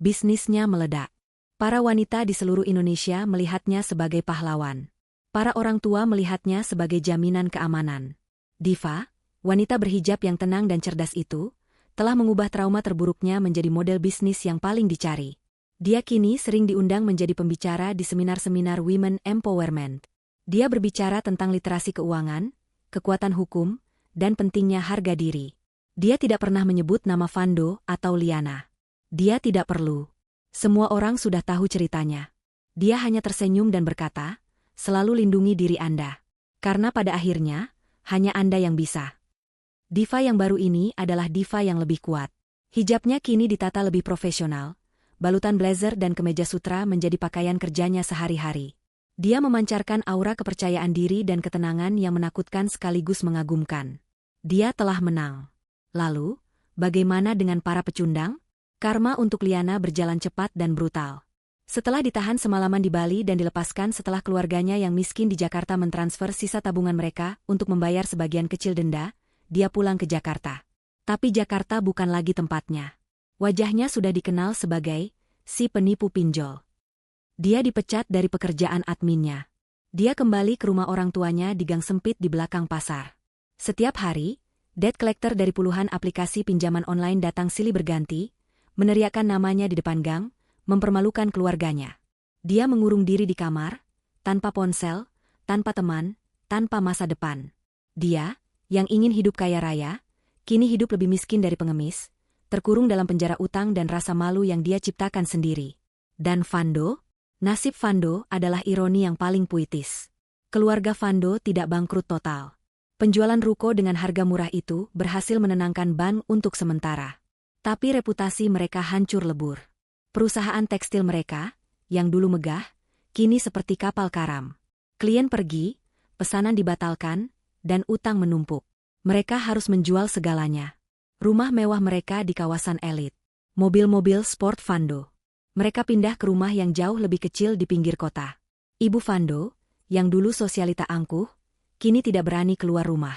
Bisnisnya meledak. Para wanita di seluruh Indonesia melihatnya sebagai pahlawan. Para orang tua melihatnya sebagai jaminan keamanan. Diva, wanita berhijab yang tenang dan cerdas itu, telah mengubah trauma terburuknya menjadi model bisnis yang paling dicari. Dia kini sering diundang menjadi pembicara di seminar-seminar Women Empowerment. Dia berbicara tentang literasi keuangan, kekuatan hukum, dan pentingnya harga diri. Dia tidak pernah menyebut nama Fando atau Liana. Dia tidak perlu. Semua orang sudah tahu ceritanya. Dia hanya tersenyum dan berkata, "Selalu lindungi diri Anda. Karena pada akhirnya, hanya Anda yang bisa." Diva yang baru ini adalah Diva yang lebih kuat. Hijabnya kini ditata lebih profesional. Balutan blazer dan kemeja sutra menjadi pakaian kerjanya sehari-hari. Dia memancarkan aura kepercayaan diri dan ketenangan yang menakutkan sekaligus mengagumkan. Dia telah menang. Lalu, bagaimana dengan para pecundang? Karma untuk Liana berjalan cepat dan brutal. Setelah ditahan semalaman di Bali dan dilepaskan setelah keluarganya yang miskin di Jakarta mentransfer sisa tabungan mereka untuk membayar sebagian kecil denda, dia pulang ke Jakarta. Tapi Jakarta bukan lagi tempatnya. Wajahnya sudah dikenal sebagai si penipu pinjol. Dia dipecat dari pekerjaan adminnya. Dia kembali ke rumah orang tuanya di gang sempit di belakang pasar. Setiap hari, debt collector dari puluhan aplikasi pinjaman online datang silih berganti, meneriakkan namanya di depan gang, mempermalukan keluarganya. Dia mengurung diri di kamar, tanpa ponsel, tanpa teman, tanpa masa depan. Dia, yang ingin hidup kaya raya, kini hidup lebih miskin dari pengemis, terkurung dalam penjara utang dan rasa malu yang dia ciptakan sendiri. Dan Fando? Nasib Fando adalah ironi yang paling puitis. Keluarga Fando tidak bangkrut total. Penjualan ruko dengan harga murah itu berhasil menenangkan bank untuk sementara. Tapi reputasi mereka hancur lebur. Perusahaan tekstil mereka, yang dulu megah, kini seperti kapal karam. Klien pergi, pesanan dibatalkan, dan utang menumpuk. Mereka harus menjual segalanya. Rumah mewah mereka di kawasan elit. Mobil-mobil sport Fando. Mereka pindah ke rumah yang jauh lebih kecil di pinggir kota. Ibu Fando, yang dulu sosialita angkuh, kini tidak berani keluar rumah.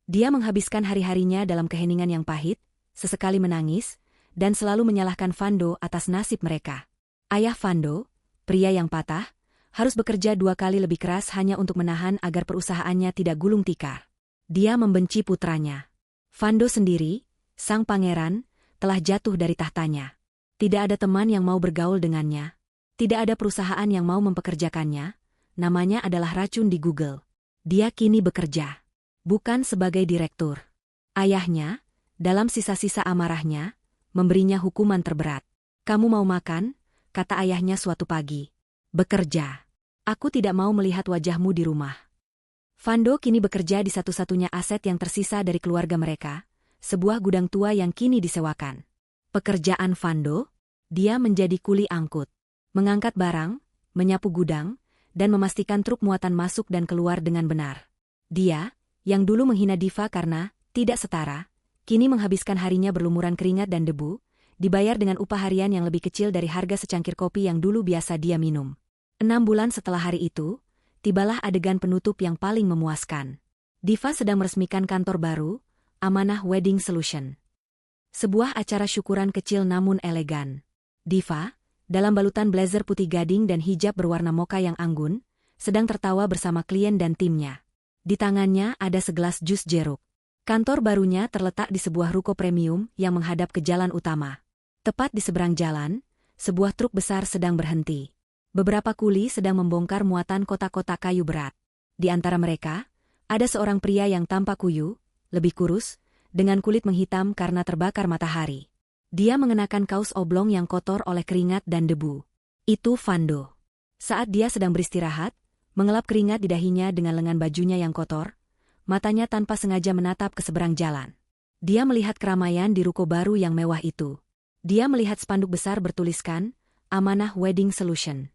Dia menghabiskan hari-harinya dalam keheningan yang pahit, sesekali menangis, dan selalu menyalahkan Fando atas nasib mereka. Ayah Fando, pria yang patah, harus bekerja 2 kali lebih keras hanya untuk menahan agar perusahaannya tidak gulung tikar. Dia membenci putranya. Fando sendiri, sang pangeran, telah jatuh dari tahtanya. Tidak ada teman yang mau bergaul dengannya. Tidak ada perusahaan yang mau mempekerjakannya. Namanya adalah racun di Google. Dia kini bekerja. Bukan sebagai direktur. Ayahnya, dalam sisa-sisa amarahnya, memberinya hukuman terberat. "Kamu mau makan?" kata ayahnya suatu pagi. "Bekerja. Aku tidak mau melihat wajahmu di rumah." Fando kini bekerja di satu-satunya aset yang tersisa dari keluarga mereka, sebuah gudang tua yang kini disewakan. Pekerjaan Fando, dia menjadi kuli angkut. Mengangkat barang, menyapu gudang, dan memastikan truk muatan masuk dan keluar dengan benar. Dia, yang dulu menghina Diva karena tidak setara, kini menghabiskan harinya berlumuran keringat dan debu, dibayar dengan upah harian yang lebih kecil dari harga secangkir kopi yang dulu biasa dia minum. 6 bulan setelah hari itu, tibalah adegan penutup yang paling memuaskan. Diva sedang meresmikan kantor baru, Amanah Wedding Solution. Sebuah acara syukuran kecil namun elegan. Diva, dalam balutan blazer putih gading dan hijab berwarna mocha yang anggun, sedang tertawa bersama klien dan timnya. Di tangannya ada segelas jus jeruk. Kantor barunya terletak di sebuah ruko premium yang menghadap ke jalan utama. Tepat di seberang jalan, sebuah truk besar sedang berhenti. Beberapa kuli sedang membongkar muatan kotak-kotak kayu berat. Di antara mereka, ada seorang pria yang tampak kuyu, lebih kurus, dengan kulit menghitam karena terbakar matahari. Dia mengenakan kaos oblong yang kotor oleh keringat dan debu. Itu Fando. Saat dia sedang beristirahat, mengelap keringat di dahinya dengan lengan bajunya yang kotor, matanya tanpa sengaja menatap ke seberang jalan. Dia melihat keramaian di ruko baru yang mewah itu. Dia melihat spanduk besar bertuliskan, Amanah Wedding Solution.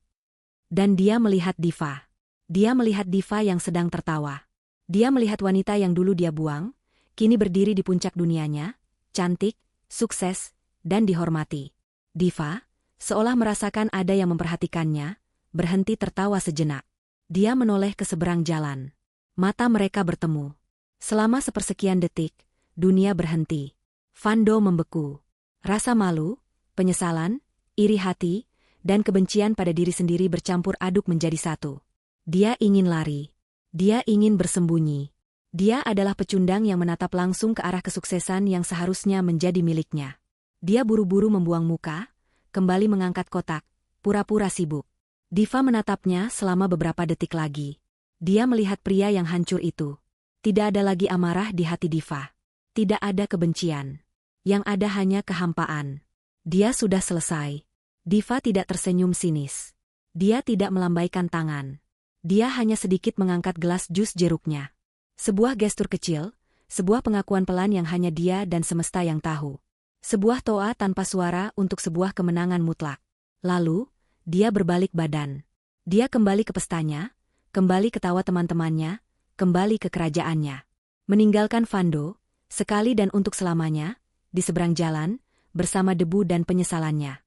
Dan dia melihat Diva. Dia melihat Diva yang sedang tertawa. Dia melihat wanita yang dulu dia buang, kini berdiri di puncak dunianya, cantik, sukses, dan dihormati. Diva, seolah merasakan ada yang memperhatikannya, berhenti tertawa sejenak. Dia menoleh ke seberang jalan. Mata mereka bertemu. Selama sepersekian detik, dunia berhenti. Fando membeku. Rasa malu, penyesalan, iri hati, dan kebencian pada diri sendiri bercampur aduk menjadi satu. Dia ingin lari. Dia ingin bersembunyi. Dia adalah pecundang yang menatap langsung ke arah kesuksesan yang seharusnya menjadi miliknya. Dia buru-buru membuang muka, kembali mengangkat kotak, pura-pura sibuk. Diva menatapnya selama beberapa detik lagi. Dia melihat pria yang hancur itu. Tidak ada lagi amarah di hati Diva. Tidak ada kebencian. Yang ada hanya kehampaan. Dia sudah selesai. Diva tidak tersenyum sinis. Dia tidak melambaikan tangan. Dia hanya sedikit mengangkat gelas jus jeruknya. Sebuah gestur kecil, sebuah pengakuan pelan yang hanya dia dan semesta yang tahu. Sebuah toa tanpa suara untuk sebuah kemenangan mutlak. Lalu, dia berbalik badan. Dia kembali ke pestanya, kembali ke tawa teman-temannya, kembali ke kerajaannya. Meninggalkan Fando, sekali dan untuk selamanya, di seberang jalan, bersama debu dan penyesalannya.